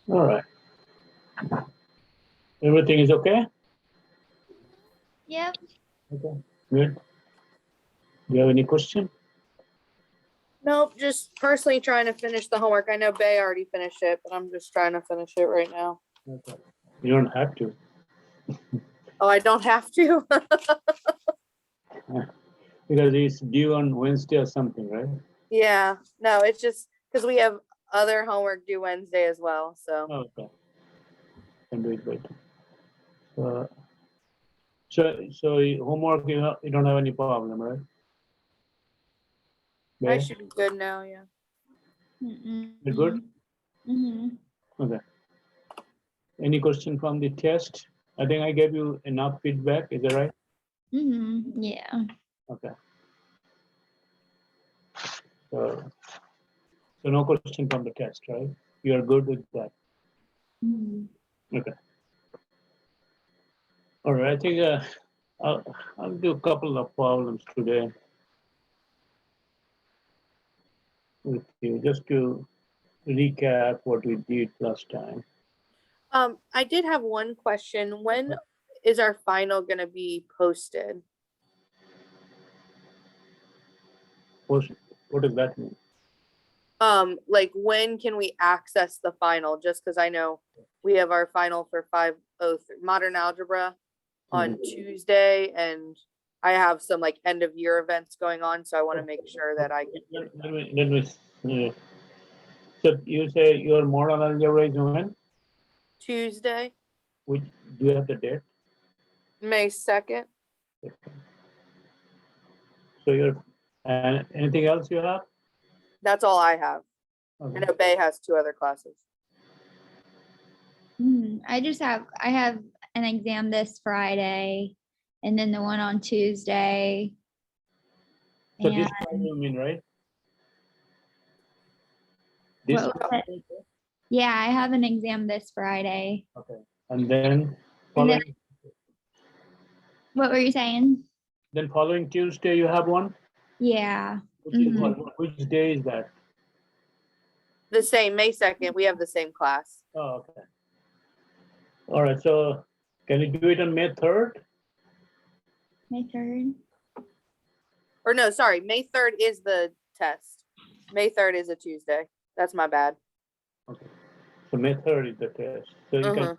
All right. Everything is okay? Yep. Okay, good. Do you have any question? Nope, just personally trying to finish the homework. I know Bay already finished it, but I'm just trying to finish it right now. Okay. You don't have to. Oh, I don't have to? Because it's due on Wednesday or something, right? Yeah, no, it's just because we have other homework due Wednesday as well, so. Okay. Can do it later. So homework, you don't have any problem, right? I Yeah? should be good now, yeah. You're good? Mm-hmm. Okay. Any question from the test? I think I gave you enough feedback. Is that right? Mm-hmm. Yeah. Okay. So no question from the test, right? You are good with that. Mm-hmm. Okay. All right. I think I'll do a couple of problems today with you, just to recap what we did last time. I did have one question. When is our final gonna be posted? What does that mean? Like when can we access the final? Just because I know we have our final for 503 modern algebra on Tuesday, and I have some like end of year events going on, so I want to make sure that I can. Let me. So you say your model algebra is when? Tuesday, Which do you have the date? May 2nd. So you're and anything else you have? That's all I have. I Okay. know Bay has 2 other classes. I have an exam this Friday and then the one on Tuesday. So And this Friday you mean, right? This what was it? Yeah, I have an exam this Friday. Okay. And then And then, following, what were you saying? then following Tuesday you have one? Yeah. Which is which day is that? The same, May 2nd, we have the same class. Oh, okay. All right. So can you do it on May 3rd? May 3rd. Or no, sorry, May 3rd is the test. May 3rd is a Tuesday. That's my bad. Okay. So May 3rd is the test. So you can.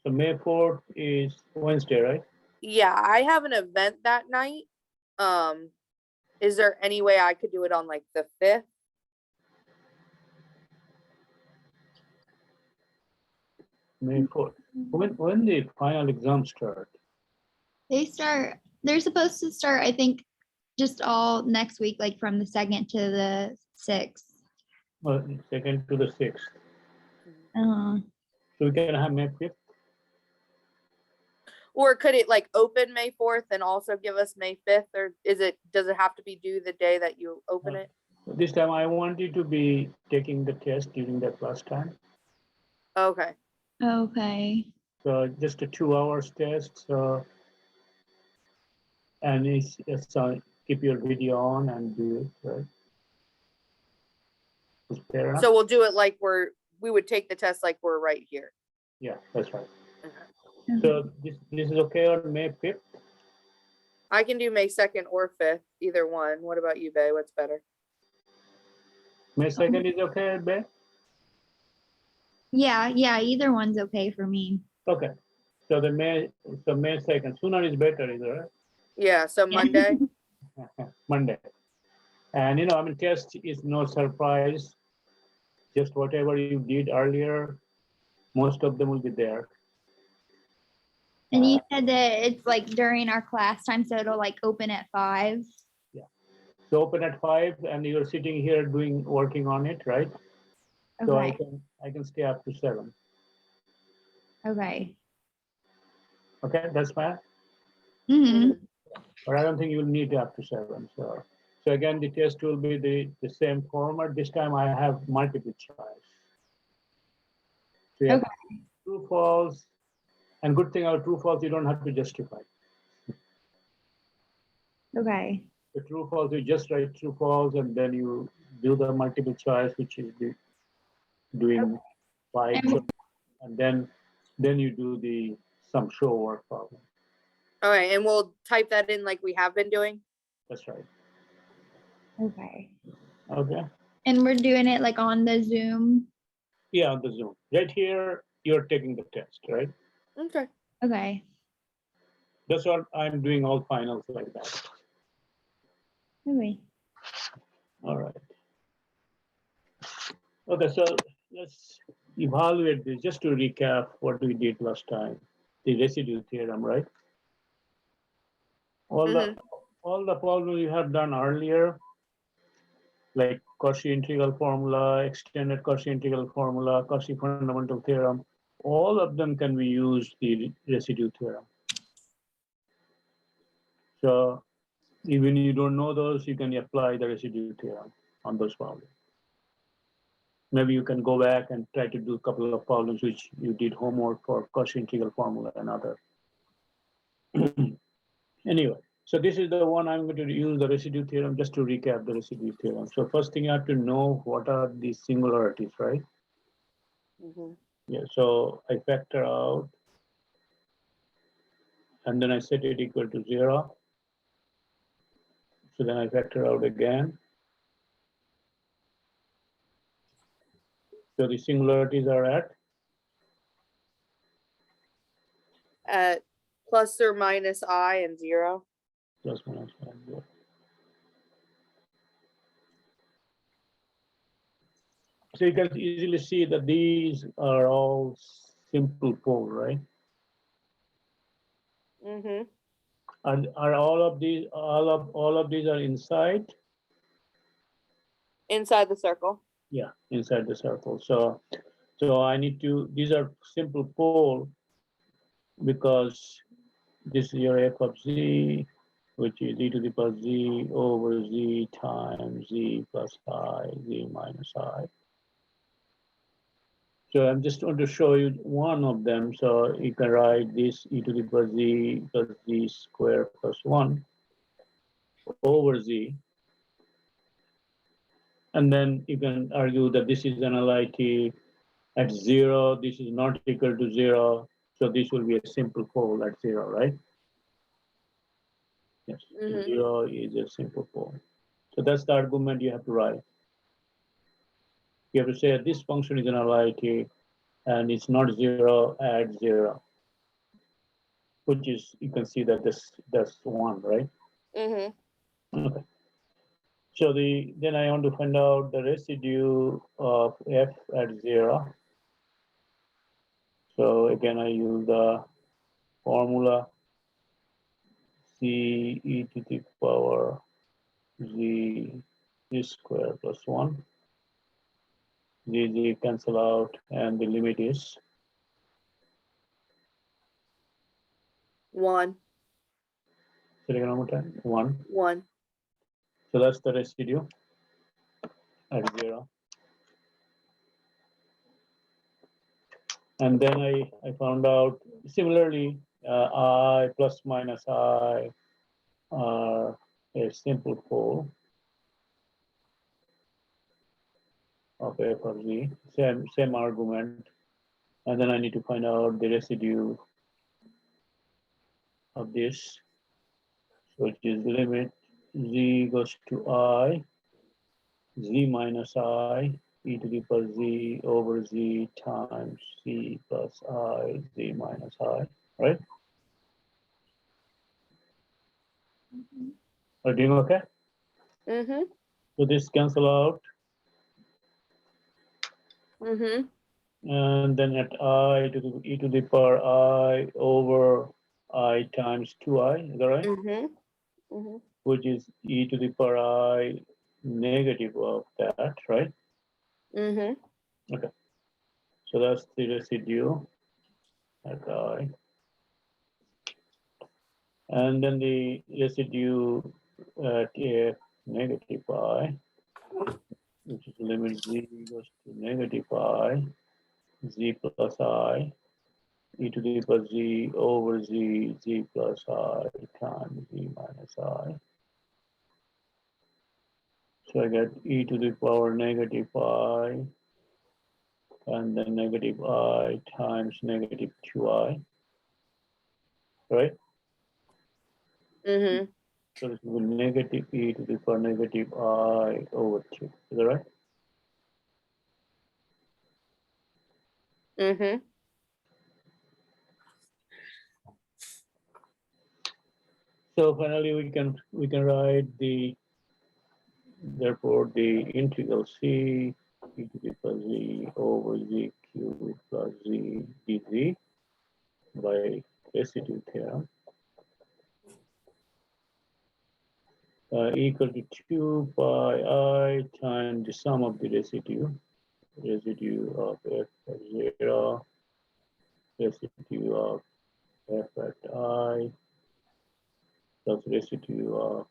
So May 4th is Wednesday, right? Yeah, I have an event that night. Is there any way I could do it on like the 5th? May 4th. When the final exams start? They're supposed to start, I think, just all next week, like from the 2nd to the 6th. Well, 2nd to the 6th. Uh, So we can have May 5th. Or could it like open May 4th and also give us May 5th? Or does it have to be due the day that you open it? This time I want you to be taking the test during that last time. Okay. okay. So just a 2 hours test. So and it's keep your video on and do it, right? Is fair enough? So we'll do it like we would take the test like we're right here. Yeah, that's right. Okay. So this is okay on May 5th? I can do May 2nd or 5th, either one. What about you, Bay? What's better? May 2nd is okay, Bay? Yeah, either one's okay for me. Okay. So May 2nd. Sooner is better, is it right? Yeah, so Monday. Monday. And I mean, test is no surprise. Just whatever you did earlier, most of them will be there. And you said that it's like during our class time, so it'll like open at 5. Yeah. So open at 5 and you're sitting here working on it, right? So Okay. I can stay up to 7. Okay. Okay, that's fine. Mm-hmm. But I don't think you'll need up to 7. So again, the test will be the same format. This time I have multiple choice. So you have true, false, and good thing about true, false, you don't have to justify. Okay. The true, false, you just write true, false, and then you do the multiple choice, which is doing 5. So And then you do the some show work problem. All right, and we'll type that in like we have been doing. That's right. Okay. Okay. And we're doing it like on the Zoom. Yeah, on the Zoom. Right here, you're taking the test, right? Okay. Okay. That's what I'm doing all finals like that. Okay. All right. Okay, so let's evaluate this just to recap what we did last time. The residue theorem, right? All the problems you have done earlier, like Cauchy integral formula, extended Cauchy integral formula, Cauchy fundamental theorem, all of them can be used the residue theorem. So even you don't know those, you can apply the residue theorem on those problems. Maybe you can go back and try to do a couple of problems which you did homework for Cauchy integral formula and other. Anyway, so this is the one I'm going to use the residue theorem just to recap the residue theorem. So first thing you have to know what are these singularities, right? Yeah, so I factor out and then I set it equal to 0. So then I factor out again. So the singularities are At plus or minus I and 0. plus minus 1, 0. So you can easily see that these are all simple pole, right? Are all of these are inside? Inside the circle. Yeah, inside the circle. So I need to, these are simple pole because this is your f of z, which is e to the power z over z times z plus I, z minus I. So I'm just going to show you one of them. So you can write this e to the power z plus z square plus 1 over z. And then you can argue that this is an LIT at 0. This is not equal to 0. So this will be a simple pole at 0, right? Yes, 0 is a simple pole. So that's the argument you have to write. You have to say this function is an LIT and it's not 0 at 0, which is, you can see that that's 1, right? Okay. So then I want to find out the residue of f at 0. So again, I use the formula c e to the power z square plus 1. Z cancel out and the limit is 1. say again one more time, 1. 1. So that's the residue at 0. And then I found out similarly I plus minus I are a simple pole of f of z, same argument. And then I need to find out the residue of this, which is limit z goes to I, z minus I, e to the power z over z times c plus I, z minus I, right? Are you doing okay? So this cancel out. And then at I to the e to the power I over I times 2I, is that right? Which is e to the power I negative of that, right? Okay. So that's the residue at I. And then the residue at f negative I, which is limit z goes to negative I, z plus I, e to the power z over z, z plus I times z minus I. So I get e to the power negative I and then negative I times negative 2I, right? Mm-hmm. So this will be negative e to the power negative I over 2. Is that right? Mm-hmm. So finally we can write the, therefore the integral c e to the power z over z cubed plus z dz by residue theorem equal to 2 pi I times the sum of the residue of f at 0, residue of f at I plus residue of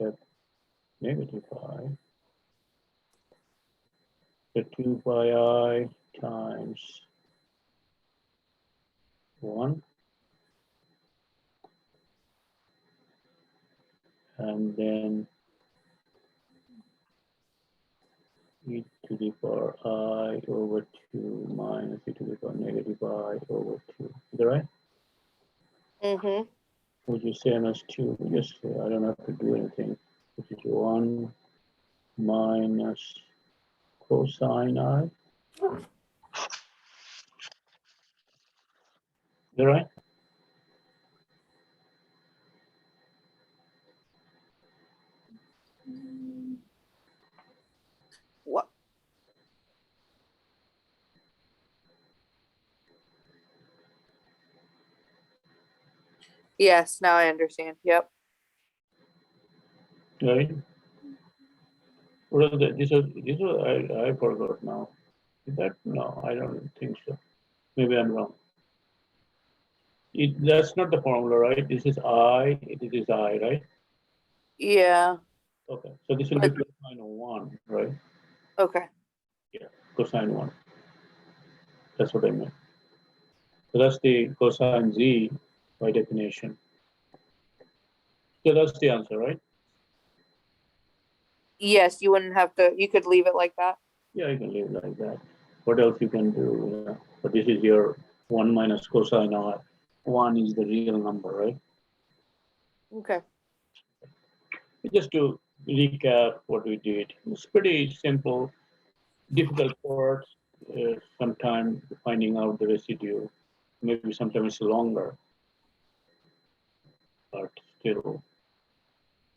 f negative I. So 2 pi I times 1, and then e to the power I over 2 minus e to the power negative I over 2. Is that right? Mm-hmm. Which is same as 2. Just I don't have to do anything. Which is 1 minus cosine I. Is that right? What? Yes, now I understand. Yep. Right? What are the, this is I forgot now. Is that, no, I don't think so. Maybe I'm wrong. That's not the formula, right? This is I, it is I, right? Yeah. Okay, so this will be But- cosine of 1, right? Okay. Yeah, cosine 1. That's what I meant. So that's the cosine z by definition. So that's the answer, right? Yes, you wouldn't have to, you could leave it like that. Yeah, you can leave it like that. What else you can do? Yeah. But this is your 1 minus cosine of 1 is the real number, right? Okay. Just to recap what we did, it's pretty simple. Difficult part, sometimes finding out the residue. Maybe sometimes it's longer, but still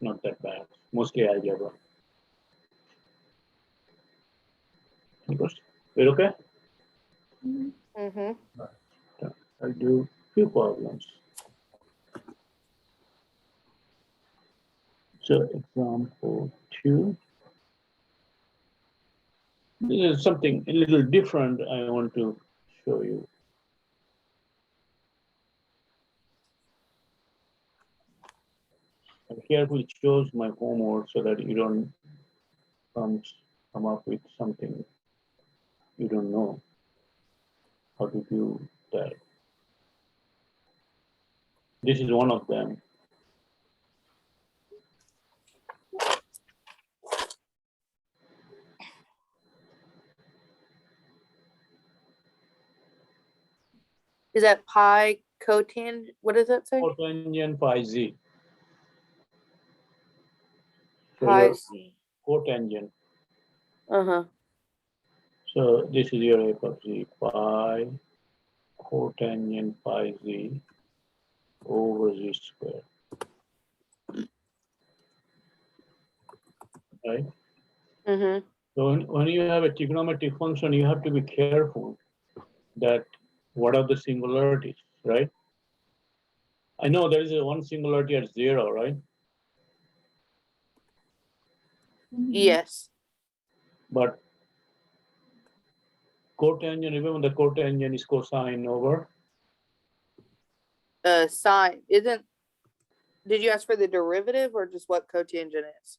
not that bad. Mostly algebra. Any questions? We're okay? Mm-hmm. I'll do few problems. So example 2. This is something a little different I want to show you. I carefully chose my homework so that you don't come up with something you don't know how to do that. This is one of them. Is that pi cotangent? What does that say? Cotangent phi z. So Pi your c. cotangent. Uh-huh. So this is your f of z, pi cotangent phi z over z squared. Right? Mm-hmm. So when you have a trigonometric function, you have to be careful that what are the singularities, right? I know there is a one singularity at 0, right? Yes. But cotangent, remember the cotangent is cosine over. Sine isn't, did you ask for the derivative or just what cotangent is?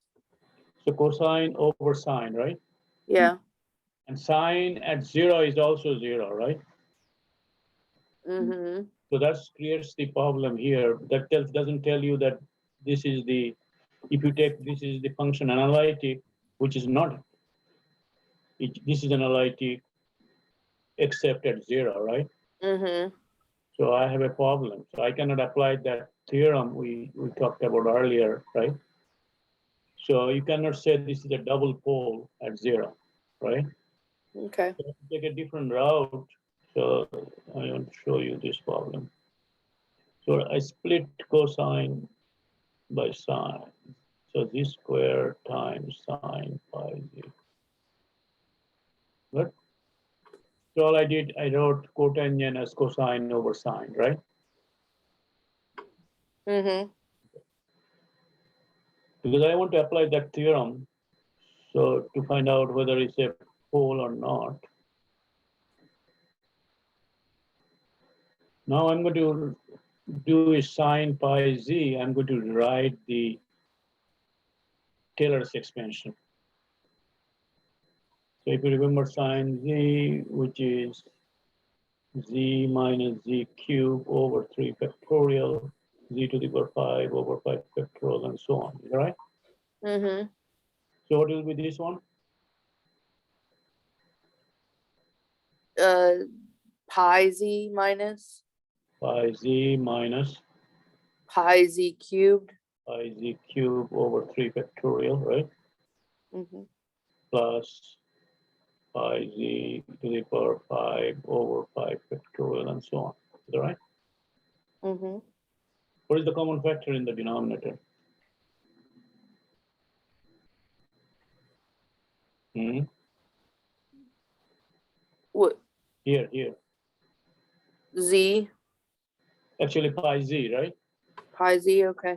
So cosine over sine, right? Yeah. And sine at 0 is also 0, right? Mm-hmm. So that creates the problem here. That doesn't tell you that this is the, if you take this is the function analytic, which is not, this is analytic, except at 0, right? Mm-hmm. So I have a problem. So I cannot apply that theorem we talked about earlier, right? So you cannot say this is a double pole at 0, right? Okay. So take a different route. So I want to show you this problem. So I split cosine by sine. So z squared times sine pi z. Good. So all I did, I wrote cotangent as cosine over sine, right? Mm-hmm. Because I want to apply that theorem. So to find out whether it's a pole or not. Now I'm going to do is sine pi z. I'm going to write the Taylor's expansion. So if you remember sine z, which is z minus z cube over 3 factorial, z to the power 5 over 5 factorial, and so on, right? Mm-hmm. So what will be this one? Pi z minus Pi z minus pi z cubed. pi z cube over 3 factorial, right? Mm-hmm. Plus pi z to the power 5 over 5 factorial, and so on. Is that right? Mm-hmm. What is the common factor in the denominator? Hmm? What Here. z Actually, pi z, right? pi z? Okay.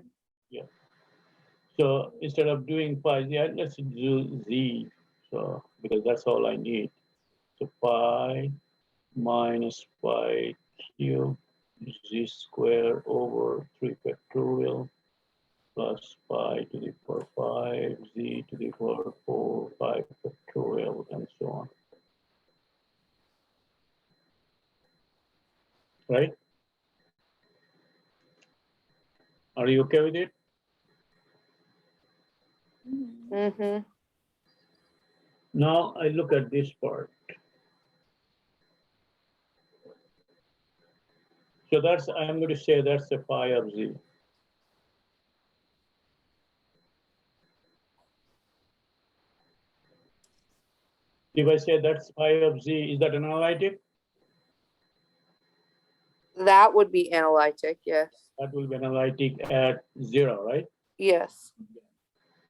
So instead of doing pi z, let's do z. So because that's all I need. So pi minus pi cube z squared over 3 factorial plus pi to the power 5 z to the power 4 5 factorial, and so on. Right? Are you okay with it? Mm-hmm. Now I look at this part. So that's, I'm going to say that's the phi of z. If I say that's phi of z, is that analytic? That would be analytic, yes. That will be analytic at 0, right? Yes.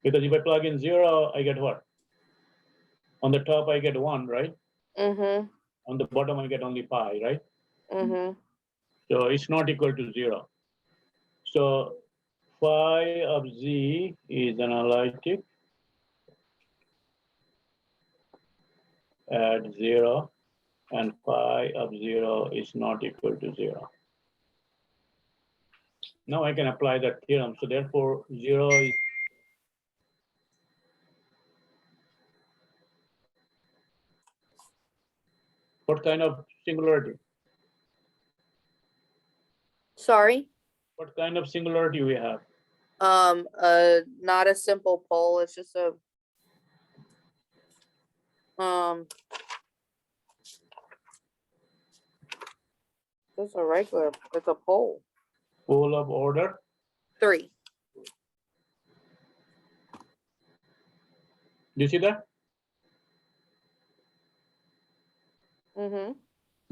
Because if I plug in 0, I get what? On the top, I get 1, right? Mm-hmm. On the bottom, I get only pi, right? Mm-hmm. So it's not equal to 0. So phi of z is analytic at 0, and phi of 0 is not equal to 0. Now I can apply that theorem. So therefore, 0 is what kind of singularity? Sorry. What kind of singularity we have? Not a simple pole. It's just a It's a regular. It's a pole. Pole of order 3. Do you see that? Mm-hmm.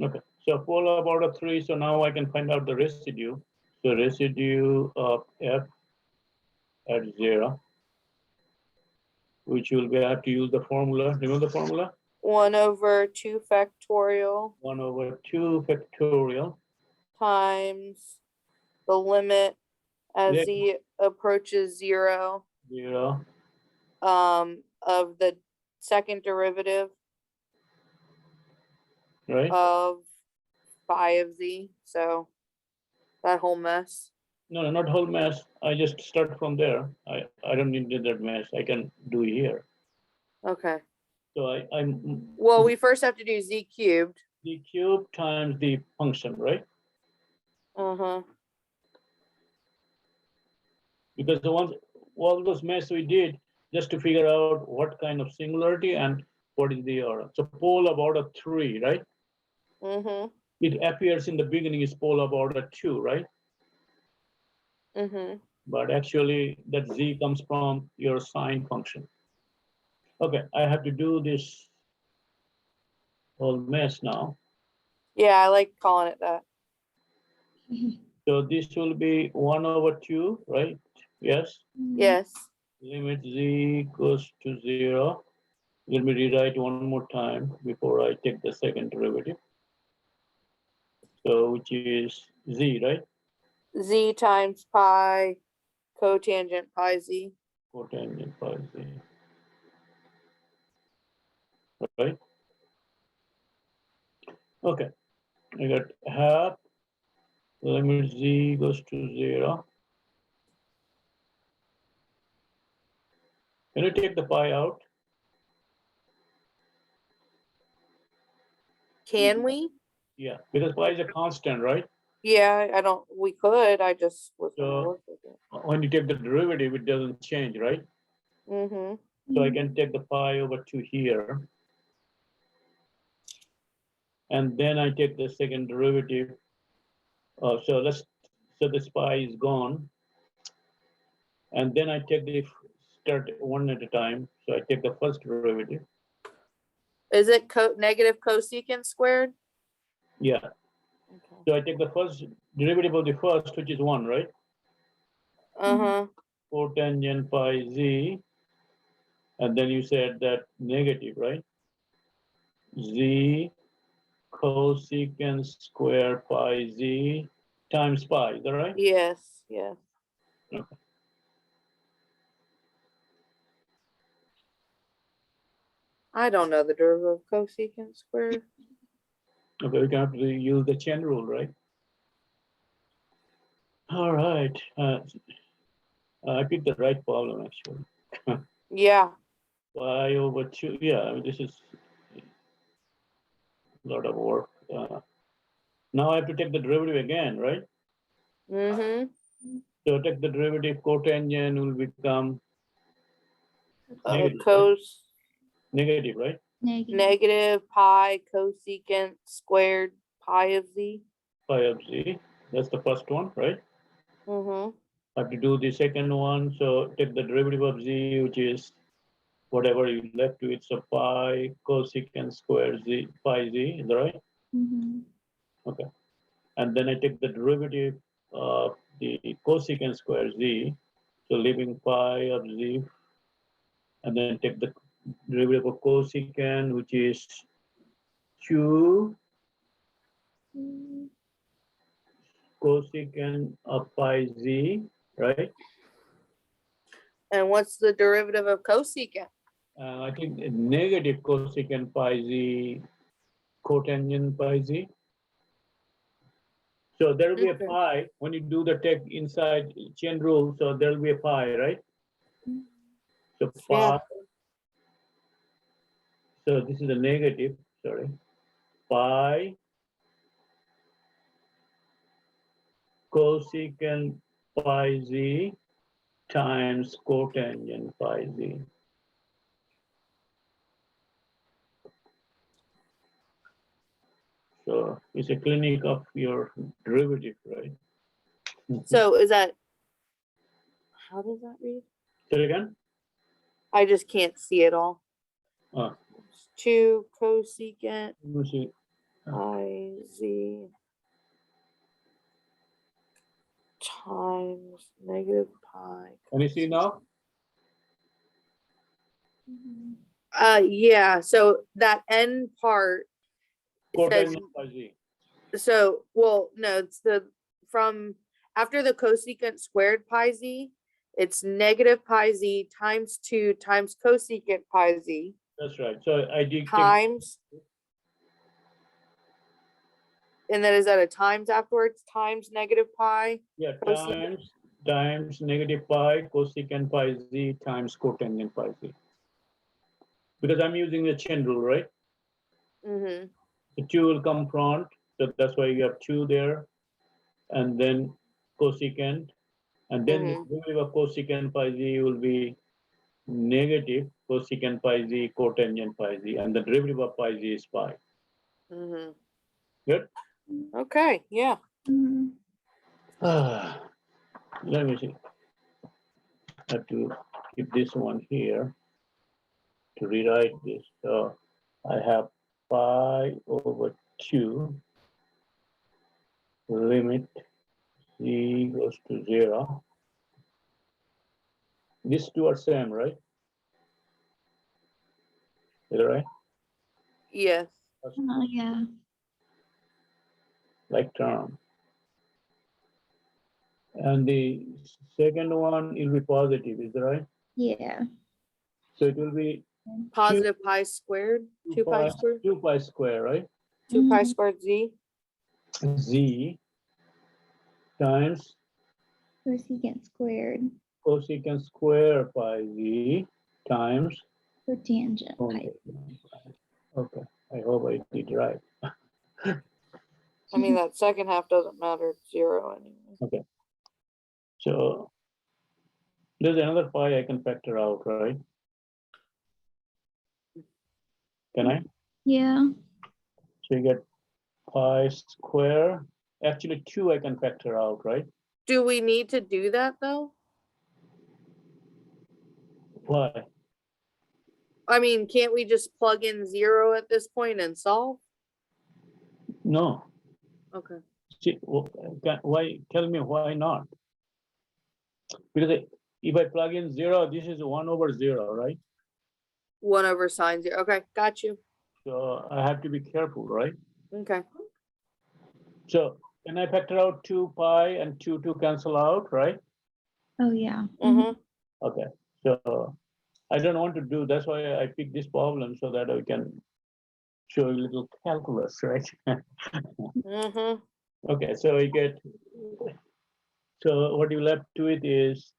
Okay. So pole of order 3. So now I can find out the residue. So residue of f at 0, which will be, I have to use the formula. Remember the formula? 1 over 2 factorial 1 over 2 factorial. times the limit as Yeah. z approaches 0 0. of the second derivative Right? of phi of z. So that whole mess. No, not whole mess. I just start from there. I don't need that mess. I can do here. Okay. So I'm Well, we first have to do z cubed. the cube times the function, right? Uh-huh. Because the ones, all those mess we did just to figure out what kind of singularity and what is the order. So pole of order 3, right? Mm-hmm, it appears in the beginning is polar order 2, right? mm-hmm. But actually that z comes from your sine function. Okay, I have to do this whole mess now. Yeah, I like calling it that. So this will be 1/2, right? Yes, Yes. limit z goes to 0. Let me rewrite one more time before I take the second derivative. So which is z, right? Z times pi cotangent pi z. Cotangent pi z. Right? Okay, I got half, limit z goes to 0. Can you take the pi out? Can we? Yeah, because pi is a constant, right? Yeah, I don't, we could, I just was gonna So- look at it. When you take the derivative, it doesn't change, right? Mm-hmm, So I can take the pi over 2 here. And then I take the second derivative. So this pi is gone. And then I take the, start one at a time. So I take the first derivative. is it negative cosecant squared? Yeah, Okay. so I take the first derivative of the first, which is 1, right? Uh-huh, Cotangent pi z. And then you said that negative, right? Z cosecant square pi z times pi, is that right? yes, yes. Okay. I don't know the derivative of cosecant squared. Okay, we can have to use the chain rule, right? All right. I picked the right problem actually. Yeah, Pi over 2. Yeah, I mean, this is a lot of work. Now I have to take the derivative again, right? mm-hmm. So take the derivative, cotangent will become negative, right? Cos, Negative, right? Negative. negative pi cosecant squared pi of z. Pi of z. That's the first one, right? Mm-hmm, I have to do the second one. So take the derivative of z, which is whatever you left with. So pi cosecant square z, pi z, is that right? Mhm. Okay. And then I take the derivative of the cosecant square z, so leaving pi of z, and then take the derivative of cosecant, which is 2 cosecant of pi z, right? and what's the derivative of cosecant? I think negative cosecant pi z cotangent pi z. So there will be a Okay. pi when you do the take inside chain rule. So there will be a pi, right? So pi. Yeah. So this is a negative. Sorry, pi cosecant pi z times cotangent pi z. So it's a clinic of your derivative, right? So is that, how does that read? Say it again. I just can't see it all. Uh, 2 cosecant let me see. pi z times negative pi. Can you see now? Mhm. Yeah, so that end part says, Cotangent pi z. so, well, no, it's the, from, after the cosecant squared pi z, it's negative pi z times 2 times cosecant pi z That's right. So I did take, times, and then is that a times afterwards, times negative pi? yeah, cosecant. times negative pi cosecant pi z times cotangent pi z. Because I'm using the chain rule, right? Mm-hmm, The 2 will come front, so that's why you have 2 there, and then cosecant, and then the mm-hmm. derivative of cosecant pi z will be negative cosecant pi z cotangent pi z, and the derivative of pi z is pi. Mm-hmm. Good. Okay, yeah. Mhm. Let me see. I have to keep this one here to rewrite this. So I have pi over 2 limit z goes to 0. These two are same, right? Is that right? Yes. Oh, yeah. Like term. And the second one will be positive, is that right? Yeah. So it will be Positive pi squared, 2 pi squared, 2 pi square, right? 2 pi Mhm. squared z. Z times Cosecant squared cosecant square pi z times. cotangent pi. Okay, I hope I did right. I mean, that second half doesn't matter, it's 0 anyway. Okay. So there's another pi I can factor out, right? Can I? Yeah. So you get pi square. Actually, 2 I can factor out, right? Do we need to do that though? Why? I mean, can't we just plug in 0 at this point and solve? No. Okay. See, why? Tell me why not? Because if I plug in 0, this is 1 over 0, right? 1 over sine 0. Okay, got you. So I have to be careful, right? Okay. So can I factor out 2 pi and 2 to cancel out, right? Oh, yeah. Mm-hmm. Okay, so I don't want to do, that's why I picked this problem so that I can show you a little calculus, right? Mm-hmm. Okay, so you get, so what you left to it is,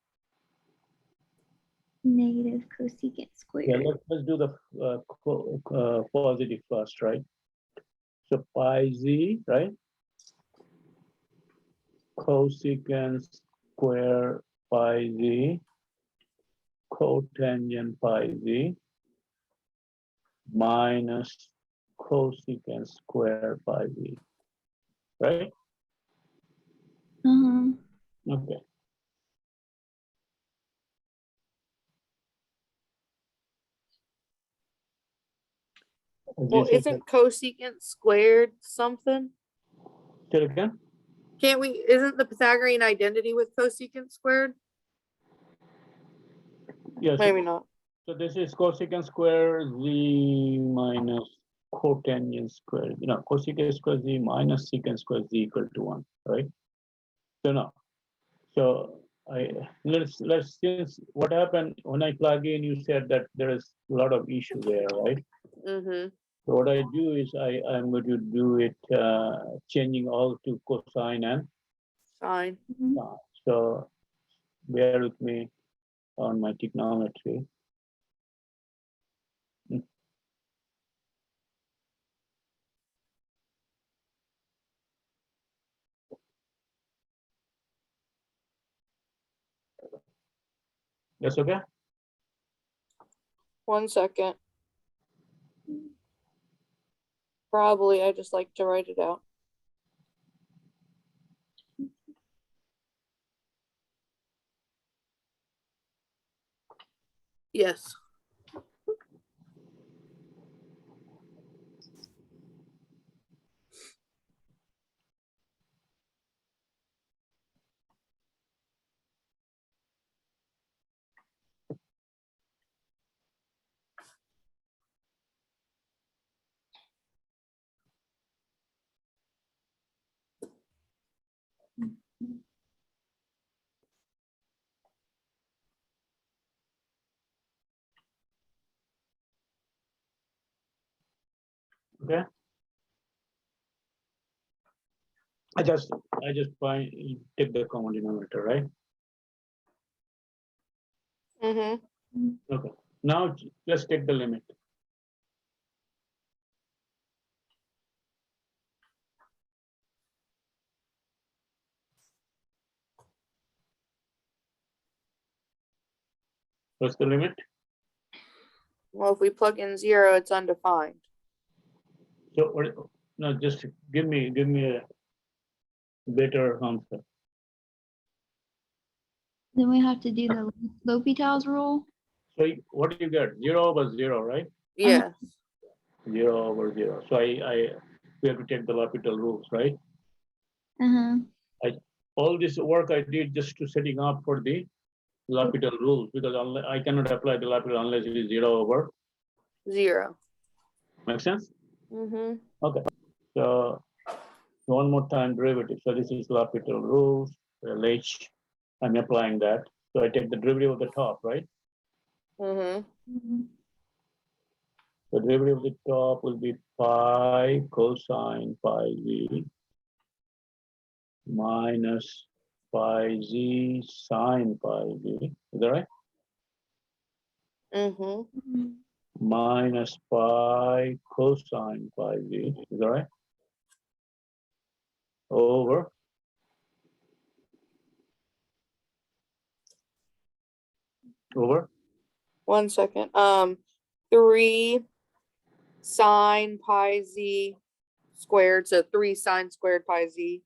Negative cosecant yeah, squared. let's do the positive first, right? So pi z, right? Cosecant square pi z, cotangent pi z, minus cosecant square pi z, right? Uh-huh. Okay. Well, isn't cosecant squared something? Say it again? Can't we, isn't the Pythagorean identity with cosecant squared? Yes. Maybe not. So this is cosecant square z minus cotangent square, cosecant square z minus secant square z equal to 1, right? So now, so let's since what happened when I plug in, you said that there is a lot of issue there, right? Mm-hmm. So what I do is I'm going to do it changing all to cosine and Sine. Mhm. sine. So bear with me on my trigonometry. That's okay? 1 second. Probably, I just like to write it out. Yes. Okay. I just take the common denominator, right? Mm-hmm. Okay. Now let's take the limit. What's the limit? Well, if we plug in 0, it's undefined. So No, just give me a better answer. Then we have to do the L'Hopital's rule. So what do you get? 0/0, right? Yes. 0/0. So we have to take the L'Hopital rules, right? Uh-huh. All this work I did just to setting up for the L'Hopital rules, because I cannot apply the L'Hopital unless it is 0/0. 0. Make sense? Mm-hmm. So one more time derivative. So this is L'Hopital rules, LH. I'm applying that. So I take the derivative of the top, right? Mm-hmm. Mhm. The derivative of the top will be pi cosine pi z minus pi z sine pi z. Is that right? Mm-hmm. Mhm. Minus pi cosine pi z. Is that right? Over. Over. 1 second. 3 sine pi z squared. So 3 sine squared pi z.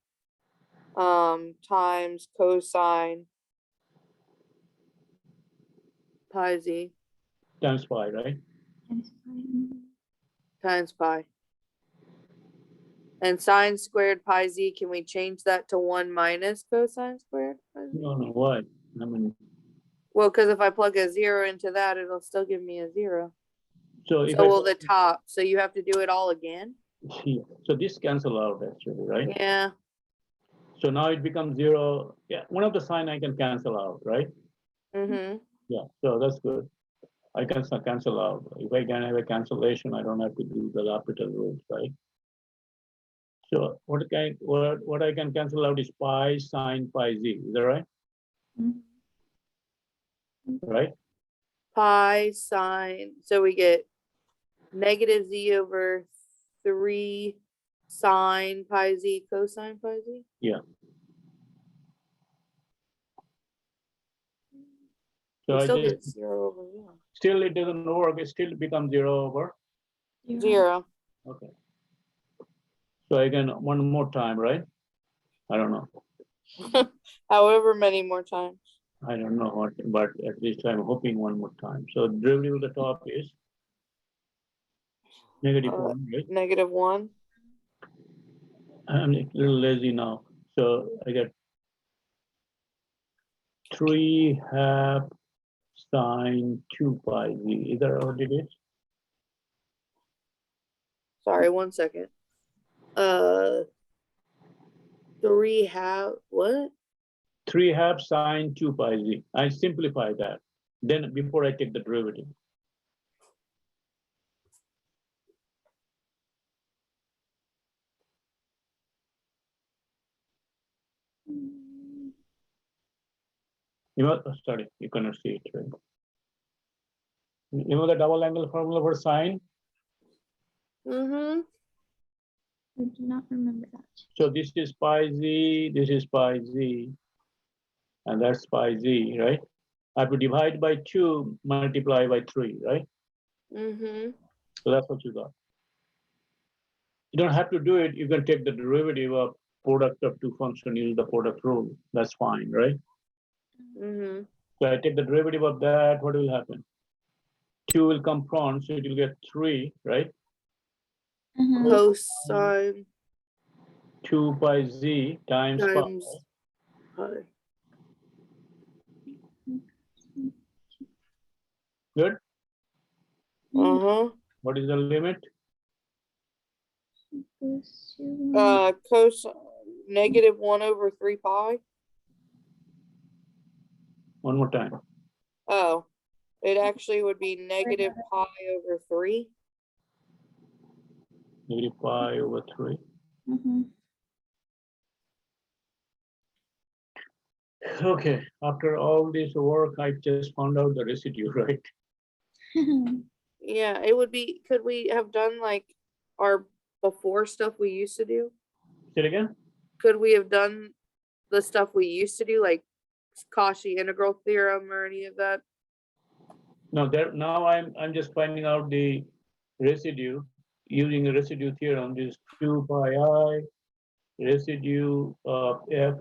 Times cosine pi z Times pi, right? Times pi. times pi. And sine squared pi z, can we change that to 1 minus cosine squared pi z? No, why? I mean, Well, because if I plug a 0 into that, it'll still give me a 0. so if So I, will the top. So you have to do it all again? so this cancel out actually, right? Yeah. So now it becomes 0. Yeah, one of the sign I can cancel out, right? Mm-hmm. Yeah, so that's good. I can cancel out. If I can have a cancellation, I don't have to do the L'Hopital rules, right? So what I can cancel out is pi sine pi z. Is that right? Mhm. Right? Pi sine. So we get negative z over 3 sine pi z cosine pi z. So We I still just get 0 over 1. still it doesn't work. It still becomes 0/. 0. Okay. So I can one more time, right? I don't know. However many more times. I don't know what, but at least I'm hoping one more time. So derivative of the top is -1, right? Negative 1. I'm a little lazy now. So I get 3/2 sine 2 pi z. Is that what it is? Sorry, 1 second. 3/2. What? 3/2 sine 2 pi z. I simplify that. Then before I take the derivative. You know, sorry, you cannot see it, right? You know the double angle formula for sine? Mm-hmm. I do not remember that. So this is pi z, this is pi z, and that's pi z, right? I have to divide by 2, multiply by 3, right? Mm-hmm. So that's what you got. You don't have to do it. You can take the derivative of product of two functions, use the product rule. That's fine, right? Mm-hmm. So I take the derivative of that, what will happen? 2 will come from, so it will get 3, right? Mhm. Cosine 2 pi z times pi. times pi. Good? Uh-huh. What is the limit? Cosine negative 1 over 3 pi. One more time. Oh, it actually would be negative pi over 3. Negative pi over 3. Mhm. Okay, after all this work, I just found out the residue, right? Yeah, it would be, could we have done like our before stuff we used to do? Say it again? Could we have done the stuff we used to do, like Cauchy integral theorem or any of that? No, there now I'm just finding out the residue. using the residue theorem, this is 2 pi I residue of f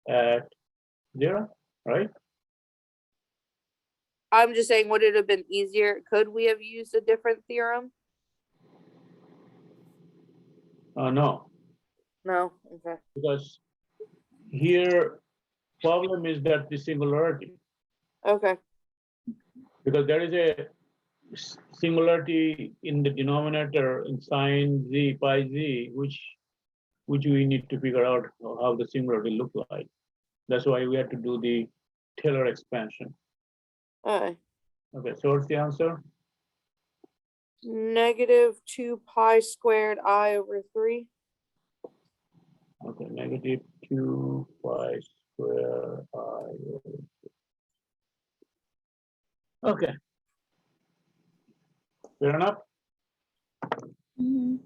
at 0, right? I'm just saying, would it have been easier? Could we have used a different theorem? No, No, okay. because here problem is that the singularity, Okay, because there is a singularity in the denominator in sine z pi z, which we need to figure out how the singularity look like. That's why we have to do the Taylor expansion. alright. Okay, so what's the answer? Negative 2 pi squared I over 3. Okay, negative 2 pi square I. Okay. Fair enough. Mhm.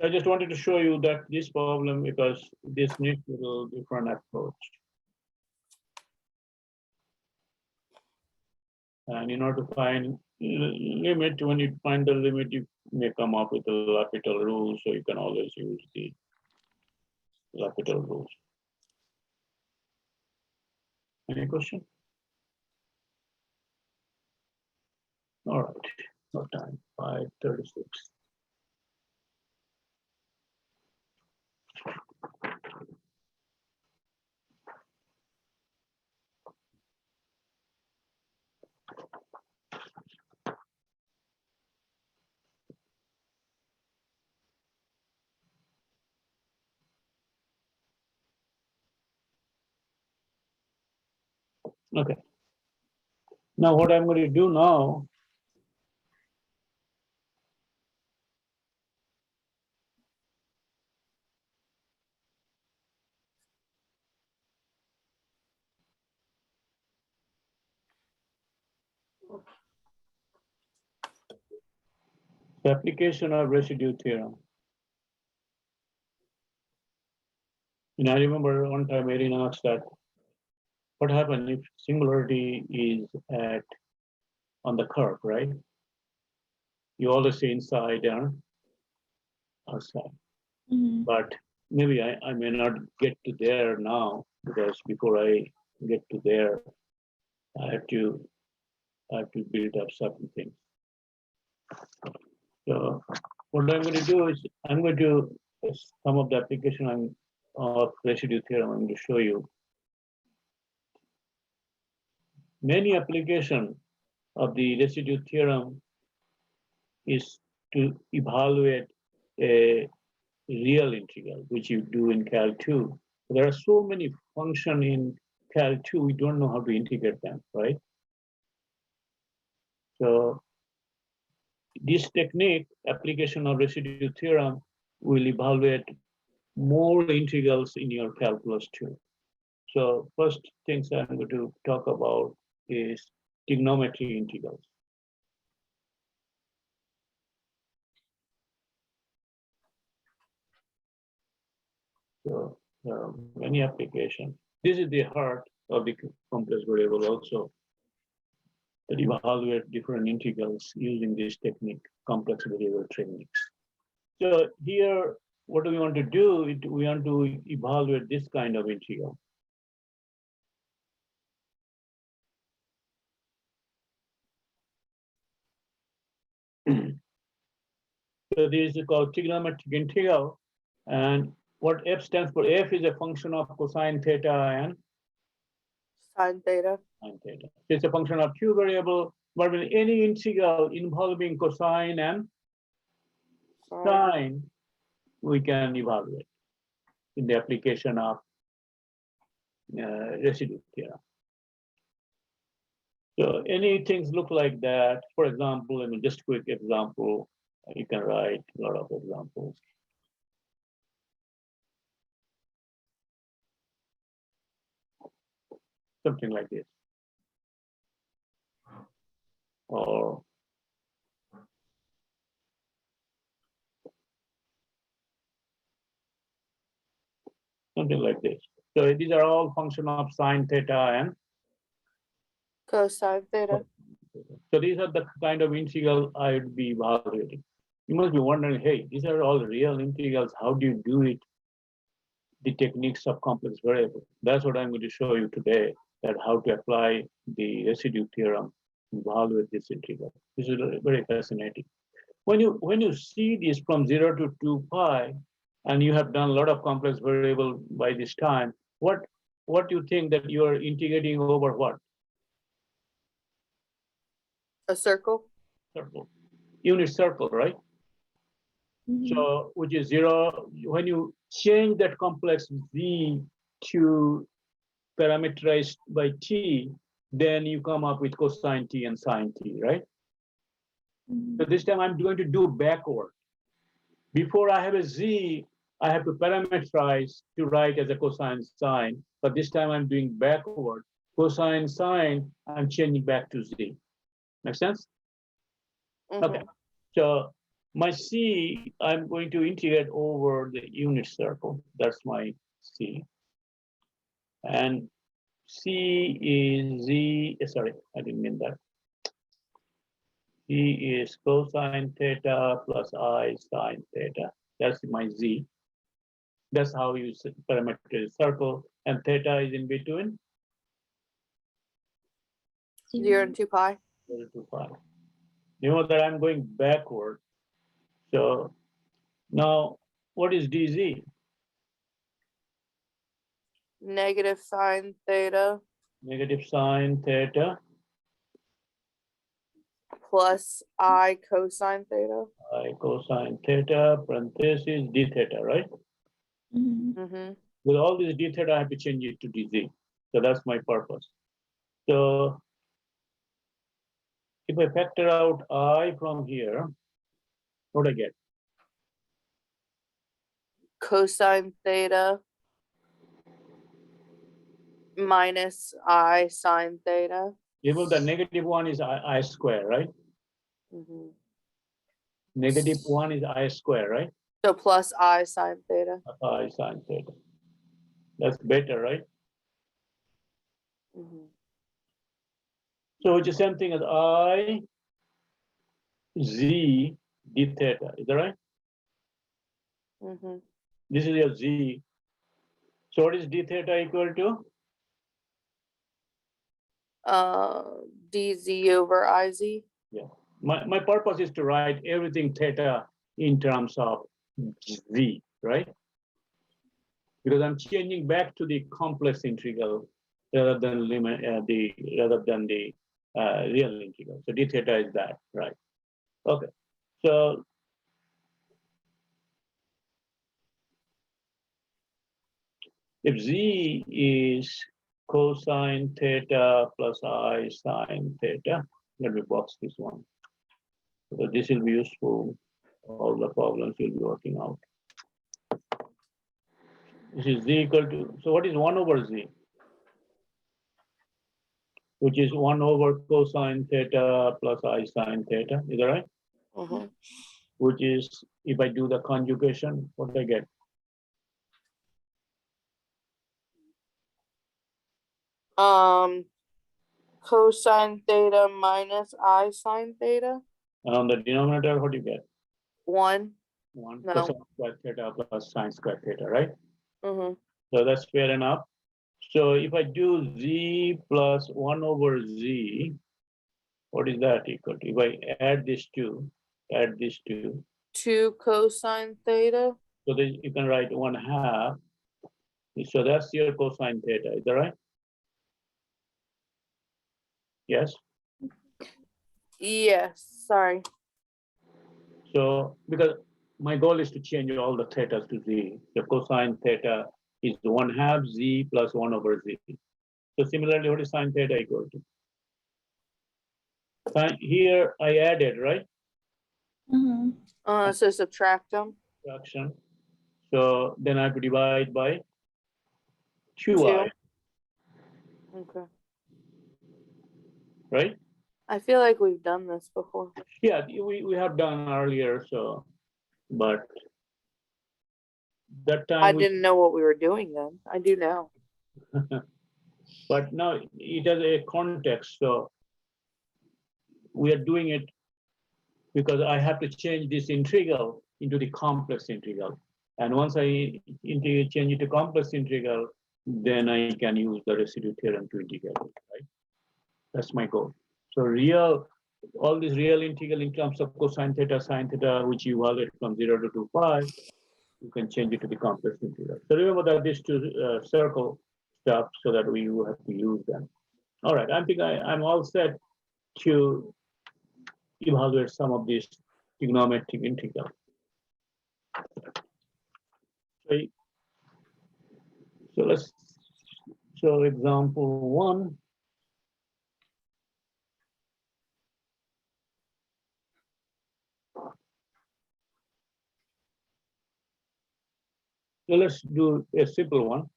I just wanted to show you that this problem, because this needs a little different approach. And in order to find limit, when you find the limit, you may come up with a L'Hopital rule, so you can always use the L'Hopital rules. Any question? All right, no time, 5:36. Okay. Now what I'm going to do now, the application of residue theorem. And I remember one time Erin asked that, what happens if singularity is at on the curve, right? You always say inside and outside. Mhm. But maybe I may not get to there now, because before I get to there, I have to build up certain things. So what I'm going to do is I'm going to some of the application of residue theorem I'm going to show you. Many application of the residue theorem is to evaluate a real integral, which you do in Cal 2. There are so many functions in Cal 2, we don't know how to integrate them, right? So this technique, application of residue theorem, will evaluate more integrals in your calculus 2. So first things I'm going to talk about is trigonometry integrals. So many applications. This is the heart of the complex variable also, that evaluate different integrals using this technique, complex variable techniques. So here, what do we want to do? We want to evaluate this kind of integral. So this is called trigonometric integral, and what f stands for, f is a function of cosine theta and Sine theta. sine theta. It's a function of two variable, but with any integral involving cosine and sine, we can evaluate in the application of residue theorem. So any things look like that. For example, I mean, just quick example, you can write a lot of examples. Something like this. Or something like this. So these are all function of sine theta and Cosine theta. so these are the kind of integral I would be evaluating. You must be wondering, hey, these are all real integrals. How do you do it? The techniques of complex variable. That's what I'm going to show you today, that how to apply the residue theorem involved with this integral. This is very fascinating. When you see this from 0 to 2 pi, and you have done a lot of complex variable by this time, what do you think that you are integrating over what? A circle? Circle. Unit circle, right? Mhm. So, which is 0, when you change that complex z to parameterized by t, then you come up with cosine t and sine t, right? Mhm. So this time I'm going to do backward. Before I have a z, I have to parameterize to write as a cosine sine, but this time I'm doing backward. Cosine sine, I'm changing back to z. Make sense? Okay, Mhm. so my c, I'm going to integrate over the unit circle. That's my c. And c is z, sorry, I didn't mean that. C is cosine theta plus I sine theta. That's my z. That's how you parameter circle, and theta is in between 0 and 2 pi. 0 to 5. You know that I'm going backward. So now, what is dz? Negative sine theta Negative sine theta, plus I cosine theta. I cosine theta, parentheses d theta, right? Mhm. Mm-hmm. With all this d theta, I have to change it to dz. So that's my purpose. So if I factor out I from here, what do I get? Cosine theta minus I sine theta. Even the negative one is I square, right? Mm-hmm. Negative one is I square, right? So plus I sine theta. I sine theta. That's better, right? Mm-hmm. So it's the same thing as I z d theta. Is that right? Mm-hmm. This is your z. So what is d theta equal to? DZ over IZ. Yeah. My purpose is to write everything theta in terms of z, right? Because I'm changing back to the complex integral rather than the real integral. So d theta is that, right? Okay. So if z is cosine theta plus I sine theta, let me box this one. So this will be useful. All the problems you'll be working out. This is z equal to, so what is 1 over z? Which is 1 over cosine theta plus I sine theta, is that right? Mm-hmm. Which is, if I do the conjugation, what do I get? Cosine theta minus I sine theta. And on the denominator, what do you get? 1. 1 No. cosine square theta plus sine square theta, right? Mm-hmm. So that's fair enough. So if I do z plus 1 over z, what is that equal to? If I add this 2, 2 cosine theta. so then you can write 1/2. So that's your cosine theta, is that right? Yes. Yes, sorry. So because my goal is to change all the thetas to z. The cosine theta is 1/2 z plus 1 over z. So similarly, what is sine theta equal to? Sine, here I added, right? Mhm. So subtract them. Fraction. So then I have to divide by 2. 2i, Okay. right? I feel like we've done this before. Yeah, we have done earlier, so, but that I time didn't know what we were doing then. I do now. but now it has a context, so we are doing it because I have to change this integral into the complex integral. And once I change it to complex integral, then I can use the residue theorem to integrate it, right? That's my goal. So all these real integral in terms of cosine theta, sine theta, which you evaluate from 0 to 2 pi, you can change it to the complex integral. So remember that these two circle stuff so that we will have to use them. All right, I think I'm all set to evaluate some of these trigonometric integral. So let's show example 1. So let's do a simple one.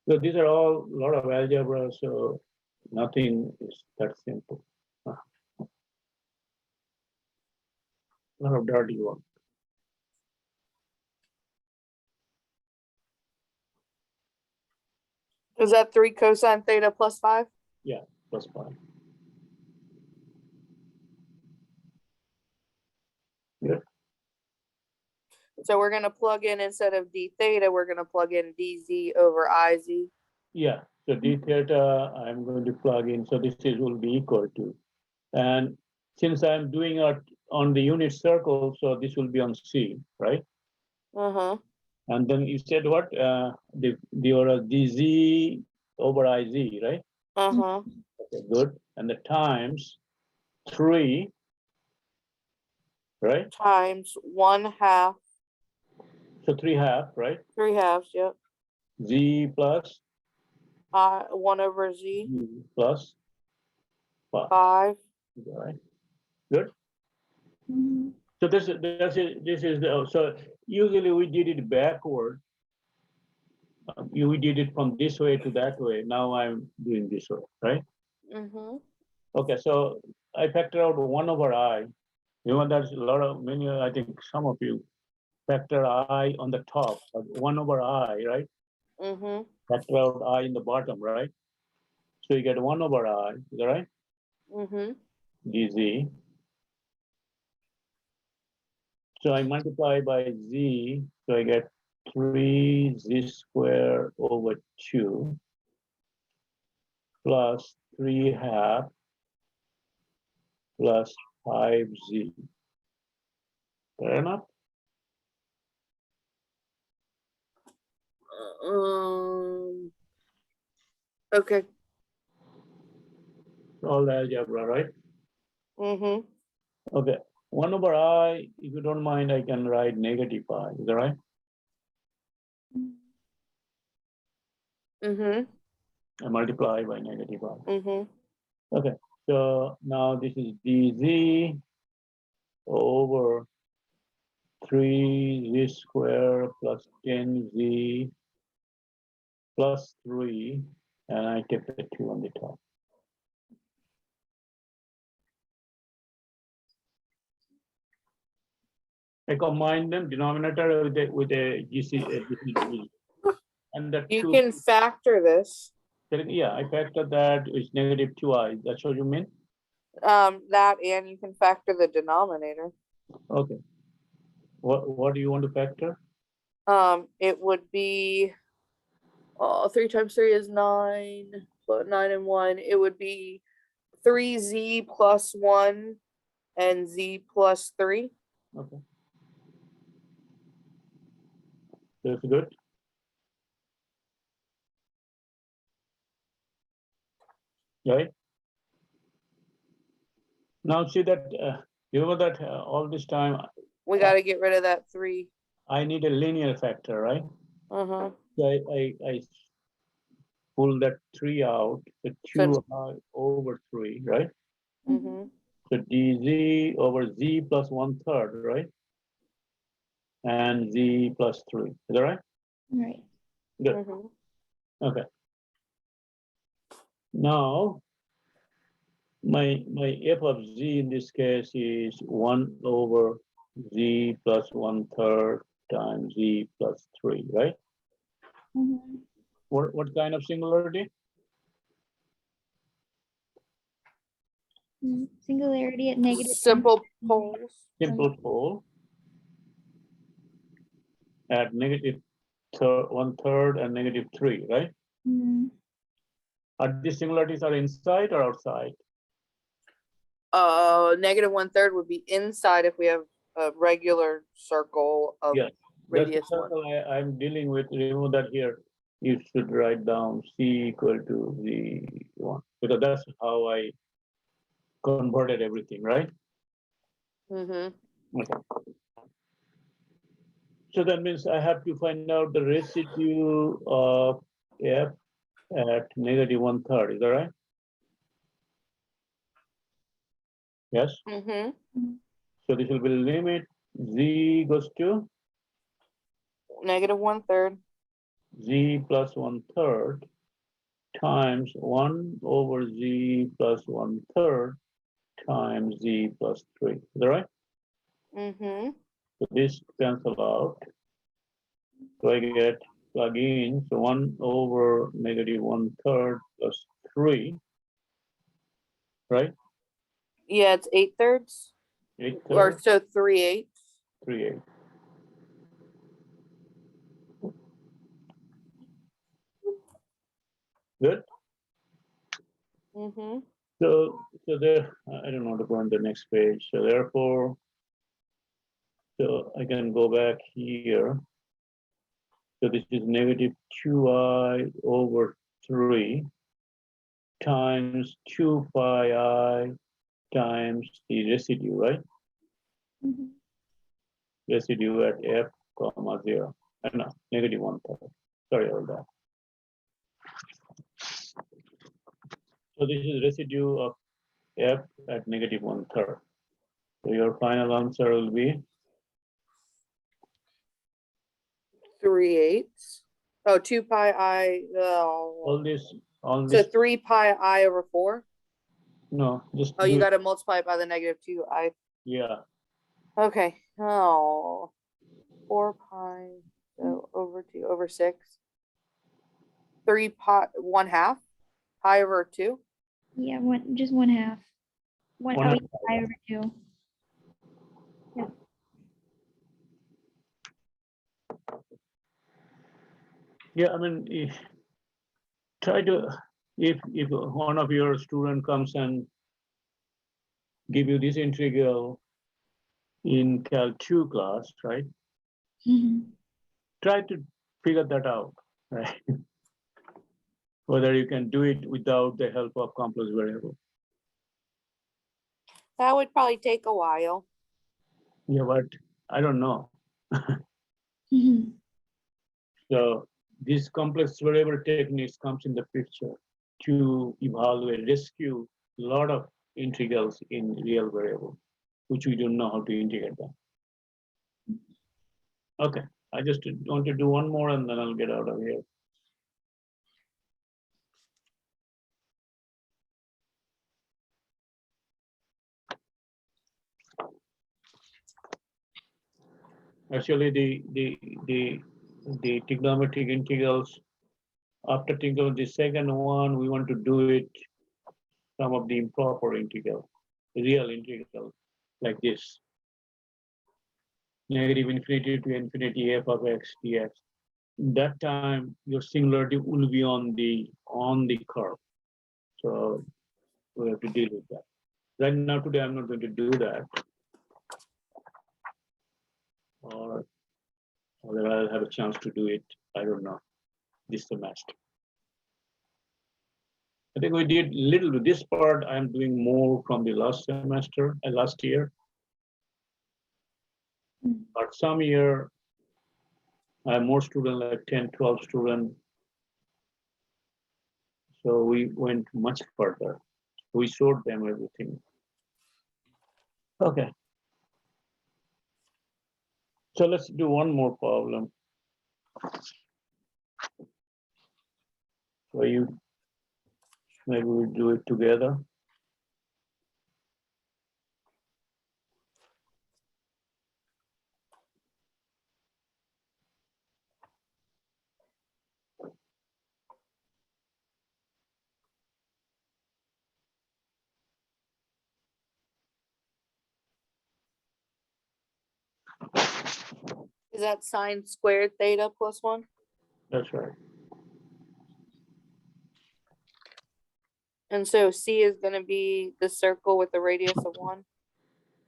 So these are all a lot of algebra, so nothing is that simple. A lot of dirty work. Is that 3 cosine theta plus 5? Plus 5. So we're gonna plug in, instead of d theta, we're gonna plug in dz over iz. Yeah, so d theta, I'm going to plug in, so this will be equal to. And since I'm doing it on the unit circle, so this will be on C, right? Uh-huh. And then you said what? The dz over iz, right? Uh-huh. Okay, good. And the times 3, right? Times 1/2, So 3/2, right? 3/2, yep. Z plus 1 over z, Z plus 5. 5. All right. Good. Mhm. So this is so usually we did it backward. We did it from this way to that way. Now I'm doing this way, right? Mm-hmm. Okay, so I factor out 1 over I. You know, there's a lot of many. I think some of you factor I on the top, but 1 over I, right? Mm-hmm. Factor out I in the bottom, right? So you get 1 over I, is that right? Mm-hmm. dz. So I multiply by z, so I get 3z squared over 2 plus 3/2 plus 5z. Fair enough? Okay. All the algebra, right? Mm-hmm. Okay. 1 over I, if you don't mind, I can write negative I. Is that right? Mm-hmm. I multiply by negative I. Mm-hmm. Okay. So now this is dz over 3z squared plus 10z plus 3, and I kept the 2 on the top. I combine them, denominator with a GCD. And the You 2, can factor this. yeah, I factor that is negative 2i. That's what you mean? That, and you can factor the denominator. Okay. What do you want to factor? It would be 3 times 3 is 9, plus 9 and 1. It would be 3z plus 1 and z plus 3. Okay. That's good. Right? Now see that, you know that all this time We got to get rid of that 3. I need a linear factor, right? Uh-huh. So I pull that 3 out, the 2i over 3, right? Mm-hmm. So dz over z plus 1/3, right? And z plus 3. Is that right? Right. Good. Mm-hmm. Okay. Now my f of z in this case is 1 over z plus 1/3 times z plus 3, right? Mhm. What kind of singularity? Singularity at negative. Simple poles. Simple pole at negative 1/3 and -3, right? Mhm. Are these singularities are inside or outside? -1/3 would be inside if we have a regular circle of Yes. That's the radius 1. circle I'm dealing with. Remove that here. You should write down C equal to Z1 because that's how I converted everything, right? Mm-hmm. Okay. So that means I have to find out the residue of F at -1/3. Is that right? Yes. Mm-hmm. So this will be limit Z goes to -1/3. Z plus 1/3 times 1 over Z plus 1/3 times Z plus 3. Is that right? Mm-hmm. So this cancel out. So I get plug in. So 1 over -1/3 plus 3, right? Yeah, it's 8/3 8 or thirds, so 3/8. 3/8. Good. Mm-hmm. So there, I don't want to go on the next page. So therefore, so I can go back here. So this is -2i over 3 times 2 pi I times the residue, right? Mhm. Residue at f comma 0. No, -1/3. Sorry about that. So this is residue of f at -1/3. So your final answer will be 3/8. Oh, 2 pi I. Oh. all So this. 3 pi I over 4. No, just Oh, you do it. got to multiply it by the -2 I. Yeah. Okay. Oh, 4 pi so over 2 over 6. 3 pi 1/2 pi over 2. Yeah, just 1/2. One, One oh, half. yeah, pi over 2. Yeah, I mean, try to, if one of your student comes and give you this integral in Cal 2 class, right? Mhm. Try to figure that out, right? Whether you can do it without the help of complex variable. That would probably take a while. Yeah, but I don't know. Mhm. So these complex variable techniques comes in the picture to evaluate, rescue a lot of integrals in real variable, which we don't know how to integrate them. Okay, I just want to do one more and then I'll get out of here. Actually, the trigonometric integrals, after taking the second one, we want to do it some of the improper integral, real integral, like this. -∞ to infinity f of x dx. That time your singularity will be on the curve. So we have to deal with that. Right now today I'm not going to do that. Or whether I'll have a chance to do it, I don't know, this semester. I think we did little to this part. I'm doing more from the last semester, last year. But some year, I have more students, like 10, 12 students. So we went much further. We showed them everything. Okay. So let's do one more problem. So maybe we do it together. Is that sine squared theta plus 1? That's right. And so C is gonna be the circle with the radius of 1?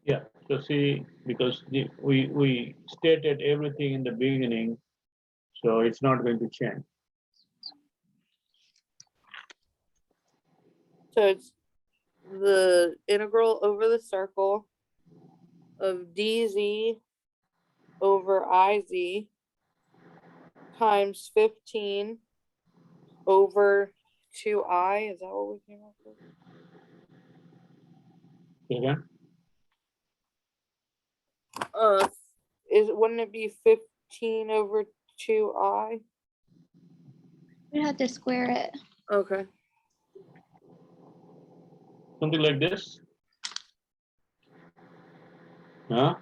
Yeah, so see, because we stated everything in the beginning, so it's not going to change. So it's the integral over the circle of dz over iz times 15 over 2I. Is that what we came up with? Again, Wouldn't it be 15 over 2I? You have to square it. Okay. something like this. Huh?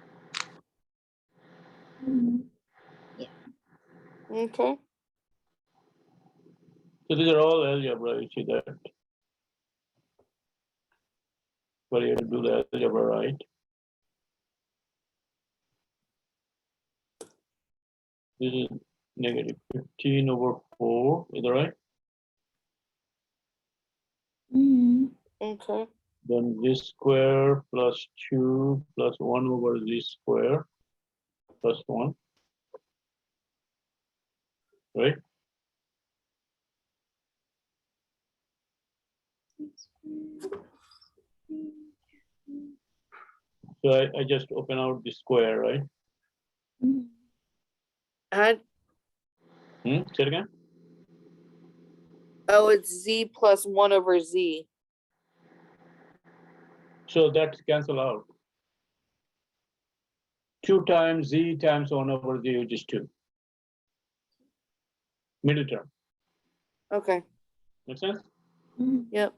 Mhm. Okay. So these are all algebra, you see that. But you have to do the algebra right. This is negative 15 over 4, is that right? Mhm. Okay. Then this square plus 2 plus 1 over this square plus 1. Right? So I just open out the square, right? Mhm. Add, Say it again? oh, it's z plus 1 over z. So that's cancel out. 2 times z times 1 over z, which is 2. Middle term. Okay. Make sense? Mhm. Yep.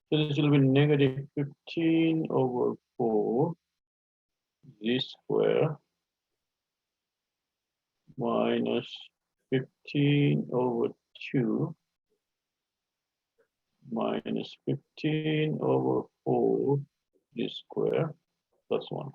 So this will be negative 15 over 4 z square minus 15 over 2 minus 15 over 4 z square plus 1.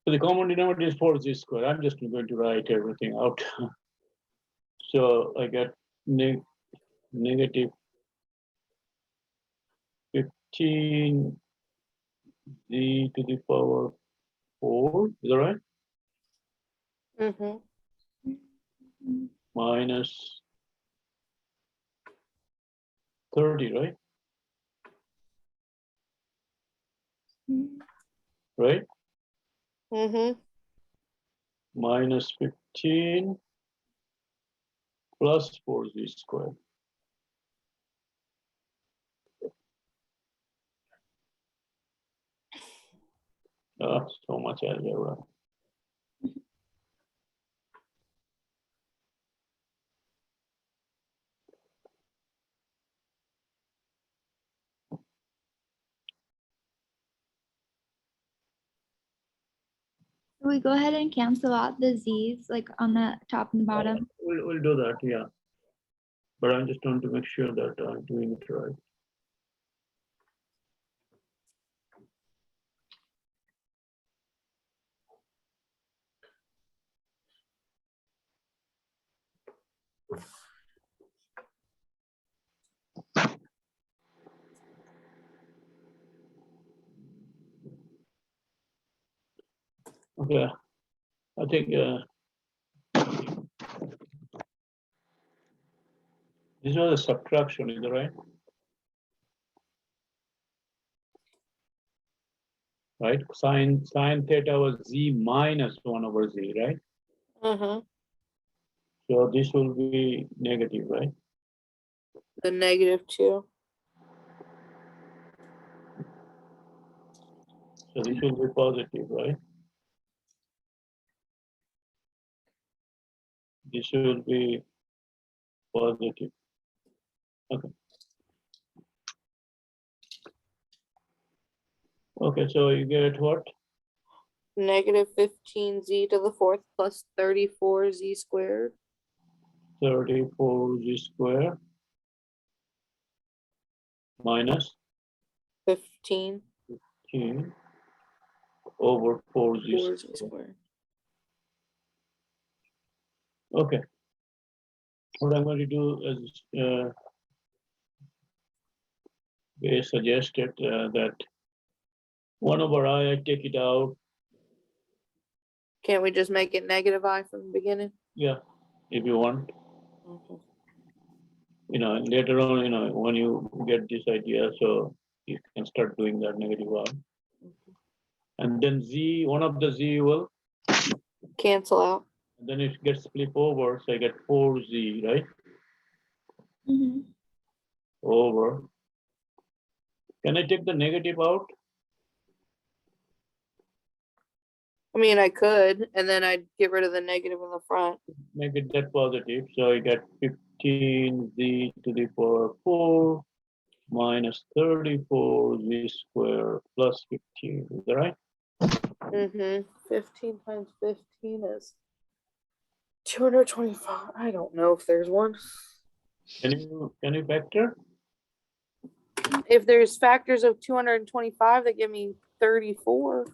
So the common denominator is 4z square. I'm just going to write everything out. So I get negative 15 z to the power 4, is that right? Mm-hmm. Minus 30, right? Right? Mm-hmm. Minus 15 plus 4z squared. So much algebra. We go ahead and cancel out the z's like on the top and the bottom. We'll do that, yeah. But I'm just trying to make sure that I'm doing it right. Okay, I think this was a subtraction, is that right? Right, sine theta was z minus 1 over z, right? Mm-hmm. So this will be negative, right? The -2. So this will be positive, right? This will be positive. Okay. Okay, so you get what? Negative 15z to the fourth plus 34z squared. 34 z square minus 15 15 over 4z 4z square. squared. Okay. What I'm going to do is they suggested that 1 over I take it out. Can't we just make it negative I from the beginning? Yeah, if you want. Okay. You know, later on, you know, when you get this idea, so you can start doing that negative one. And then z, one of the z will, Cancel out. and then it gets flip over, so I get 4z, right? Mhm. Over. Can I take the negative out? I mean, I could, and then I'd get rid of the negative in the front. Make it that positive, so I get 15z to the power 4 minus 34z square plus 15, is that right? 15 times 15 is 225. I don't know if there's one. Can you factor? If there's factors of 225 that give me 34.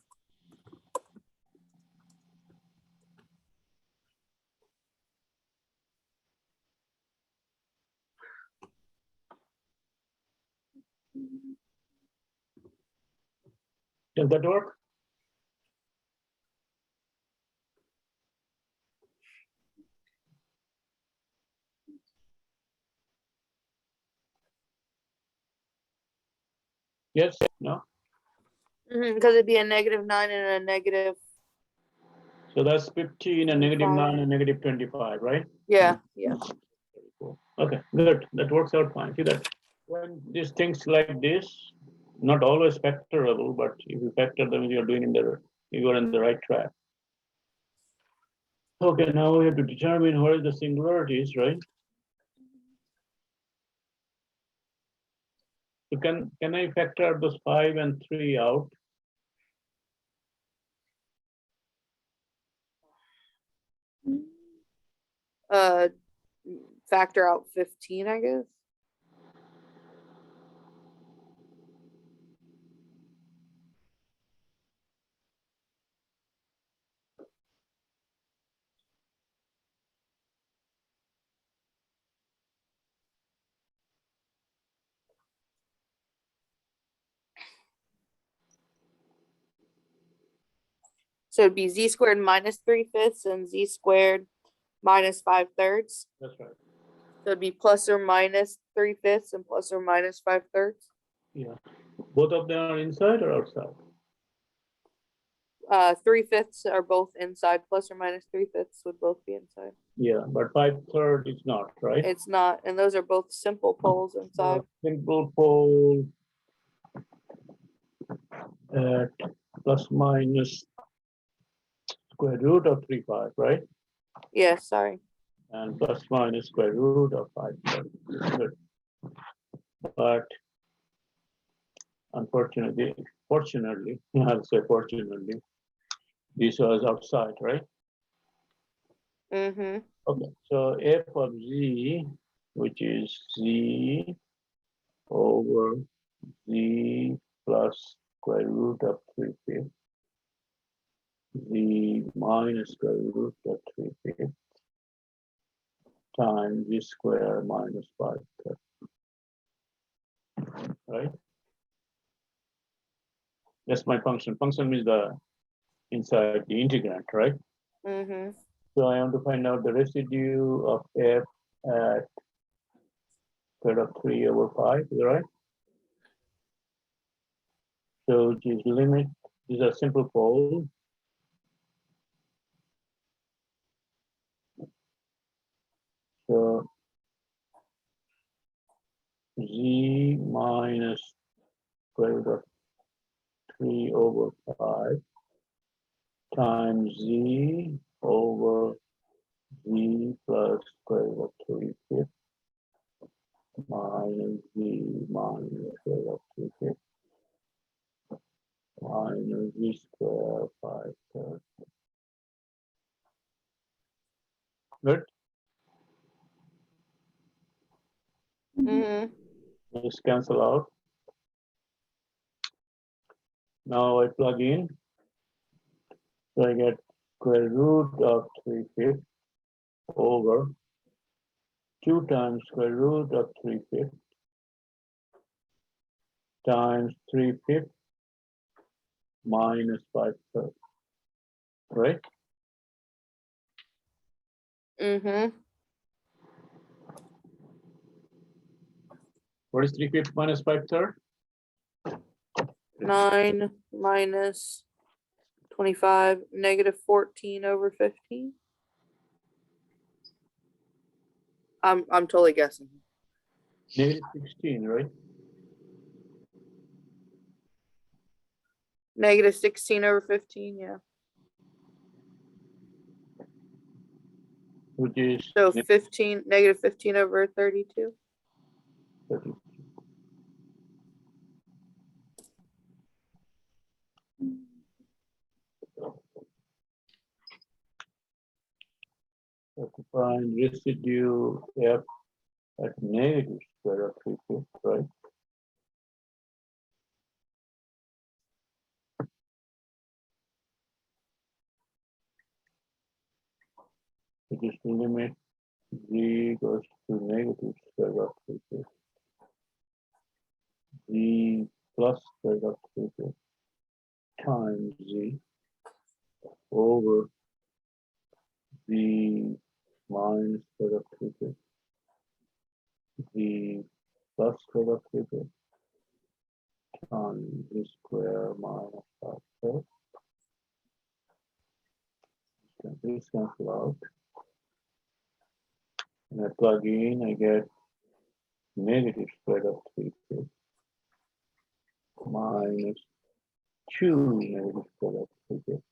Does that work? Yes, no? Because it'd be a negative 9 and a negative. So that's 15 and negative 25. 9 and negative 25, right? Yeah. Very cool. Okay, good. That works out fine. See that when these things like this, not always factorable, but if you factor them, you're doing you are in the right track. Okay, now we have to determine what is the singularities, right? So can I factor those 5 and 3 out? Factor out 15, I guess. So it'd be z squared minus 3/5 and z squared minus 5/3. That's right. So it'd be plus or minus 3/5 and plus or minus 5/3. Yeah. Both of them are inside or outside? 3/5 are both inside. Plus or minus 3/5 would both be inside. Yeah, but 5/3 is not, right? It's not, and those are both simple poles inside. Simple pole at plus minus square root of 3/5, right? Yeah, sorry. And plus minus square root of 5. Good. But unfortunately, fortunately, I'll say fortunately, this was outside, right? Mm-hmm. Okay, so f of z, which is z over z plus square root of 3/5, z minus square root of 3/5 times z square minus 5/3, right? That's my function. Function means the inside the integrand, right? Mm-hmm. So I want to find out the residue of f at square root of 3 over 5, is that right? So this limit, these are simple pole. So z minus square root of 3 over 5 times z over z plus square root of 3/5 minus z minus square root of 3/5 minus z square 5/3. Good. Mhm. Just cancel out. Now I plug in. So I get square root of 3/5 over 2 times square root of 3/5 times 3/5 minus 5/3. Right? Mhm. What is 3/5 minus 5/3? 9 minus 25, negative 14 over 15. I'm totally guessing. Negative 16, right? Negative 16 over 15, yeah. Which is So 15, negative 15 over 32. 30. So to find residue f at negative square of 3/5, right? Which is the limit z goes to negative square of 3/5. Z plus square of 3/5 times z over z minus square of 3/5 z plus square of 3/5 times z square minus 5/3. This cancel out. And I plug in, I get negative square of 3/5 minus 2 negative square of 3/5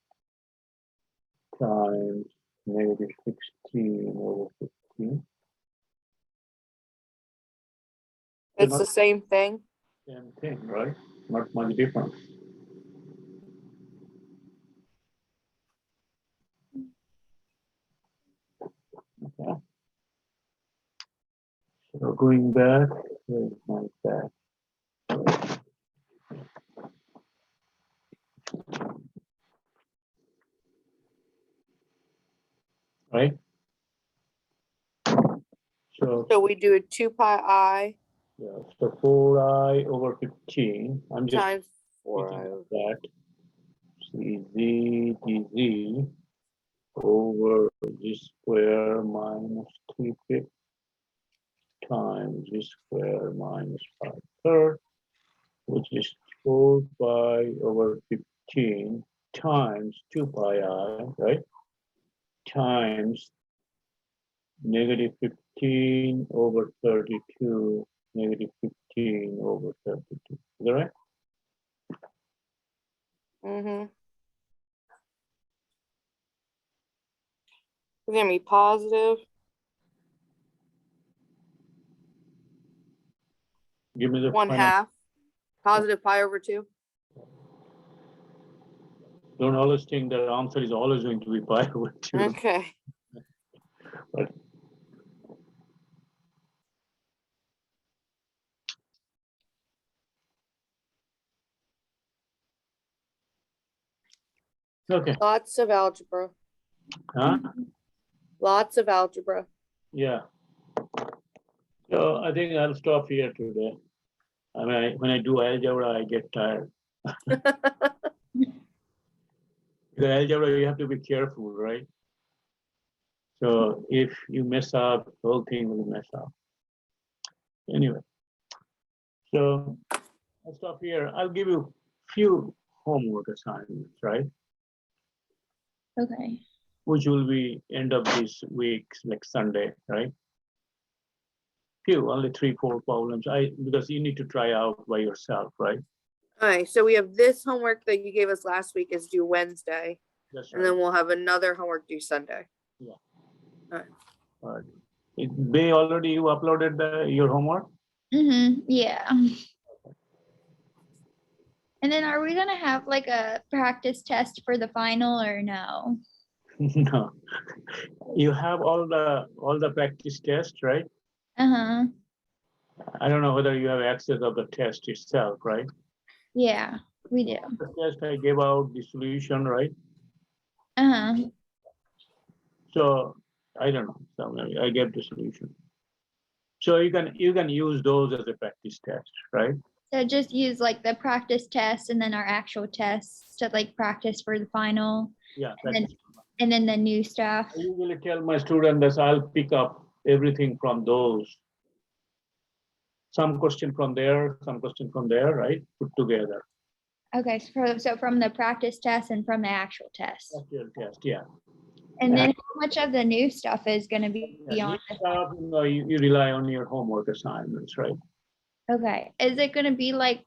times negative 16 over 15. It's not the same thing. same thing, right? Not much difference. Okay. So going back, here's my back. Right? So, So we do a 2 pi I yeah, so 4i over 15. I'm just times 4 thinking I of over. that. CZ dz over z square minus 3/5 times z square minus 5/3, which is 4 pi over 15 times 2 pi I, right? Times negative 15 over 32, negative 15 over 32. Is that right? Mhm. It's gonna be positive. Give me the 1/2. Positive pi over 2. Don't always think that the answer is always going to be pi over 2. Okay. But okay. Lots of algebra. Huh? Lots of algebra. Yeah. So I think I'll stop here today. I mean, when I do algebra, I get tired. The algebra, you have to be careful, right? So if you mess up, the whole thing will mess up. Anyway, so I'll stop here. I'll give you a few homework assignments, right? Okay. Which will be end of this week, like Sunday, right? Few, only 3-4 problems. Because you need to try out by yourself, right? All right, so we have this homework that you gave us last week is due Wednesday, That's and right. then we'll have another homework due Sunday. Yeah. Alright. Bay, already you uploaded your homework? Yeah. And then are we gonna have like a practice test for the final or no? No. You have all the practice tests, right? Uh-huh. I don't know whether you have access of the test itself, right? Yeah, we do. The test I gave out the solution, right? Uh-huh. So I don't know. So maybe I gave the solution. So you can use those as a practice test, right? So just use like the practice test and then our actual tests to like practice for the final Yeah. and then, practice. and then the new stuff. I usually tell my students that I'll pick up everything from those. Some question from there, some question from there, right? Put together. Okay, so from the practice test and from the actual test. That's your test, yeah. And then how much of the new stuff is gonna be Yeah, on? new stuff, you rely on your homework assignments, right? Okay, is it gonna be like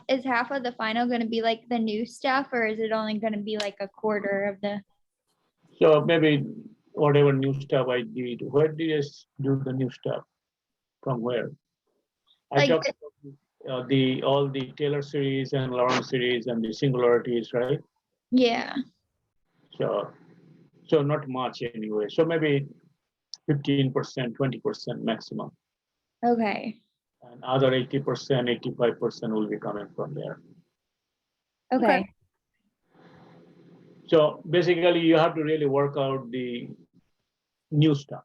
is half of the final gonna be like the new stuff or is it only gonna be like a quarter of the? So maybe whatever new stuff I did, where did I do the new stuff? From where? I Like talked about all the Taylor series and Lawrence series and the singularities, right? Yeah, So not much anyway. So maybe 15%, 20% maximum. okay, And other 80%, 85% will be coming from there. okay, So basically you have to really work out the new stuff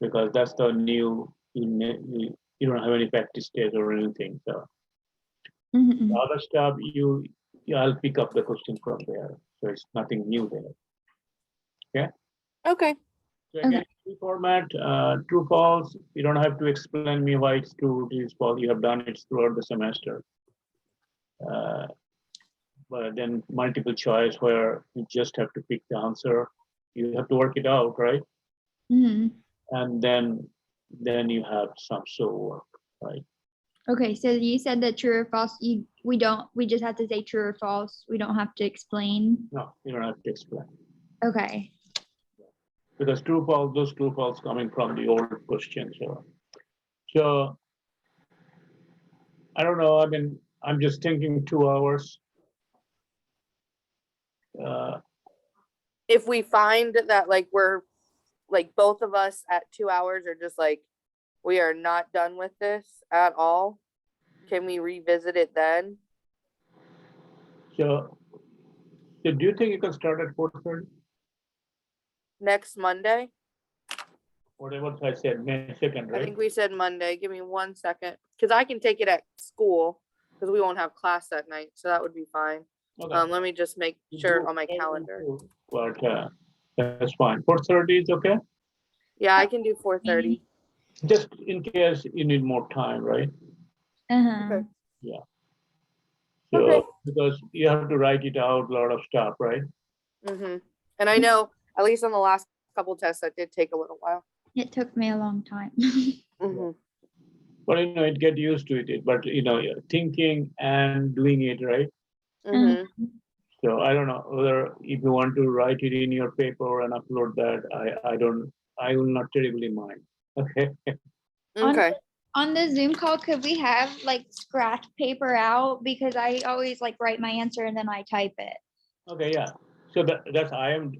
because that's the new, you don't have any practice test or anything. So Mhm. the other stuff, I'll pick up the question from there. So it's nothing new there. Okay. So again, Okay. free format, true, false. You don't have to explain me why it's true, it is false. You have done it throughout the semester. But then multiple choice where you just have to pick the answer. You have to work it out, right? Mhm. And then you have some show work, right? Okay, so you said that true or false, we just have to say true or false. We don't have to explain. No, you don't have to explain. Okay, Because true, false, those true, false coming from the old question. So I don't know. I mean, I'm just thinking 2 hours. If we find that like we're like both of us at 2 hours are just like we are not done with this at all, can we revisit it then? So do you think you can start at 4:30? Next Monday? Whatever I said, May 2nd, I right? think we said Monday. Give me 1 second. Because I can take it at school because we won't have class that night. So that would be fine. Okay. Let me just make sure on my calendar. But that's fine. 4:30 is okay? Yeah, I can do 4:30. Just in case you need more time, right? uh-huh, Yeah. So Okay. because you have to write it out, a lot of stuff, right? Mm-hmm. And I know, at least on the last couple tests, that did take a little while. it took me a long time. Mm-hmm. But it get used to it. But you're thinking and doing it, right? Mm-hmm. So I don't know whether if you want to write it in your paper and upload that, I will not terribly mind. Okay. Okay. On the Zoom call, could we have like scratch paper out? Because I always like write my answer and then I type it. Okay, yeah. So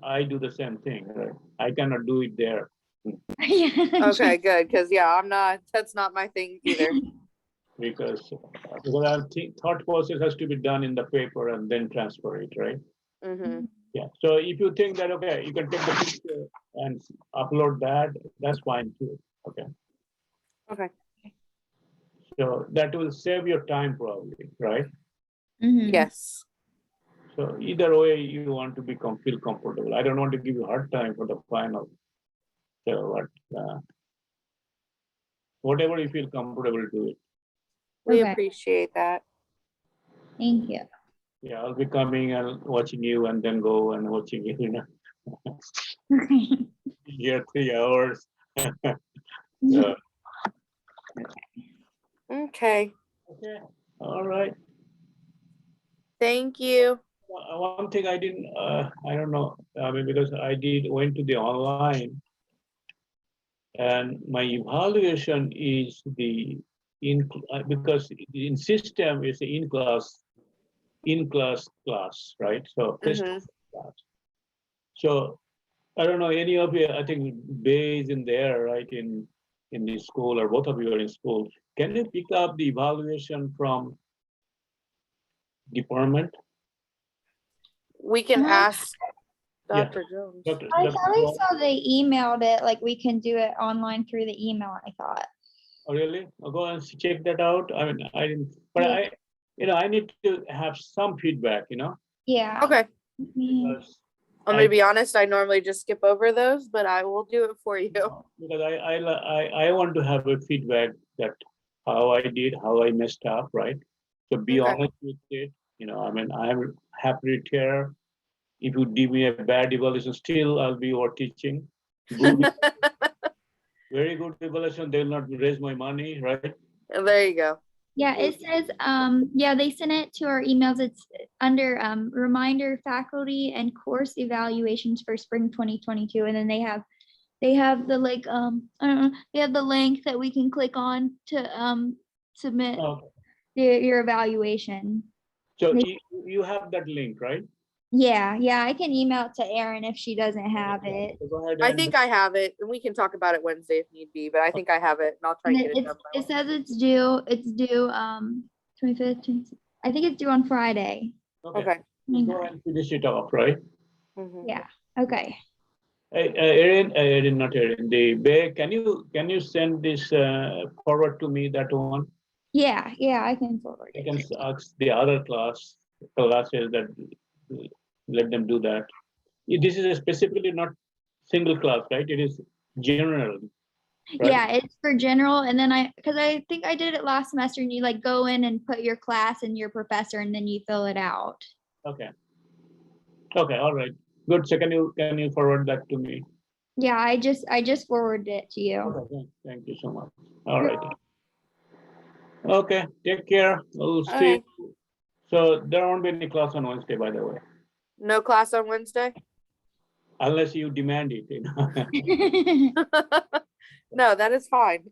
I do the same thing, right? I cannot do it there. Okay, good. Because yeah, that's not my thing either. Because I think thought process has to be done in the paper and then transfer it, right? Mm-hmm. Yeah. So if you think that okay, you can take the picture and upload that, that's fine too. Okay. Okay. So that will save your time probably, right? Mhm. Yes. So either way, you want to feel comfortable. I don't want to give you a hard time for the final. So whatever you feel comfortable, do it. We Okay. appreciate that. Thank you. Yeah, I'll be coming and watching you and then go and watching you, Yeah, 3 hours. So, Okay. okay, all right. Thank you. One thing I didn't, I don't know, I mean, because went to the online, And my evaluation is the because in system is the in-class class, right? So face Mhm. class. So I don't know, any of you, I think Bay is in there, right, in the school, or both of you are in school. Can you pick up the evaluation from department? We can Uh, ask Yeah. Dr. Jones. Dr. I Dr. thought I Jones? saw they emailed it, like we can do it online through the email, I thought. Oh, really? I'll go and check that out. I mean, I didn't, but Yeah. I need to have some feedback, Yeah. Okay, because I'm gonna be honest, I normally just skip over those, but I will do it for you. because I want to have a feedback that how I did, how I messed up, right? So be Okay. honest with it. I mean, I'm happy to care. If you give me a bad evaluation, still I'll be over teaching. Good, very good evaluation, they will not raise my money, right? There you go. Yeah, it says, yeah, they sent it to our emails. It's under reminder faculty and course evaluations for spring 2022. And then they have the like, I don't know, they have the link that we can click on to submit Okay. your evaluation. So They- you have that link, right? Yeah, I can email it to Erin if she doesn't have it. So go ahead I and- think I have it, and we can talk about it Wednesday if need be, but I think I have it, and I'll try And and get it done. by it says it's due 25th, I think it's due on Friday. Okay. Go ahead and finish it off, right? Mhm. Yeah, okay. Erin, not Erin, the Bay, can you send this forward to me, that one? Yeah, I can forward I it. can ask the other classes that let them do that. This is specifically not single class, right? It is general. Right. Yeah, it's for general, and then because I think I did it last semester, and you like go in and put your class and your professor, and then you fill it out. Okay. Okay, all right. Good. So can you forward that to me? Yeah, I just forwarded it to you. Okay, thank you so much. All right. Okay, take care. We'll see. Okay. So there won't be any class on Wednesday, by the way, No class on Wednesday? unless you demand it, No, that is fine.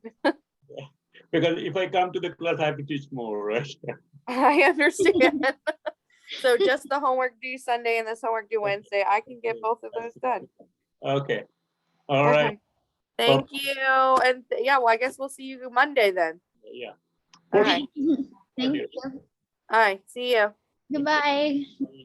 Because if I come to the class, I have to teach more, right? I understand. So just the homework due Sunday and this homework due Wednesday. I can get both of those done. Okay. All right. Okay. Thank you. And yeah, well, I guess we'll see you Monday then. Yeah. All right. Thank you. All right. See you. Goodbye. Bye.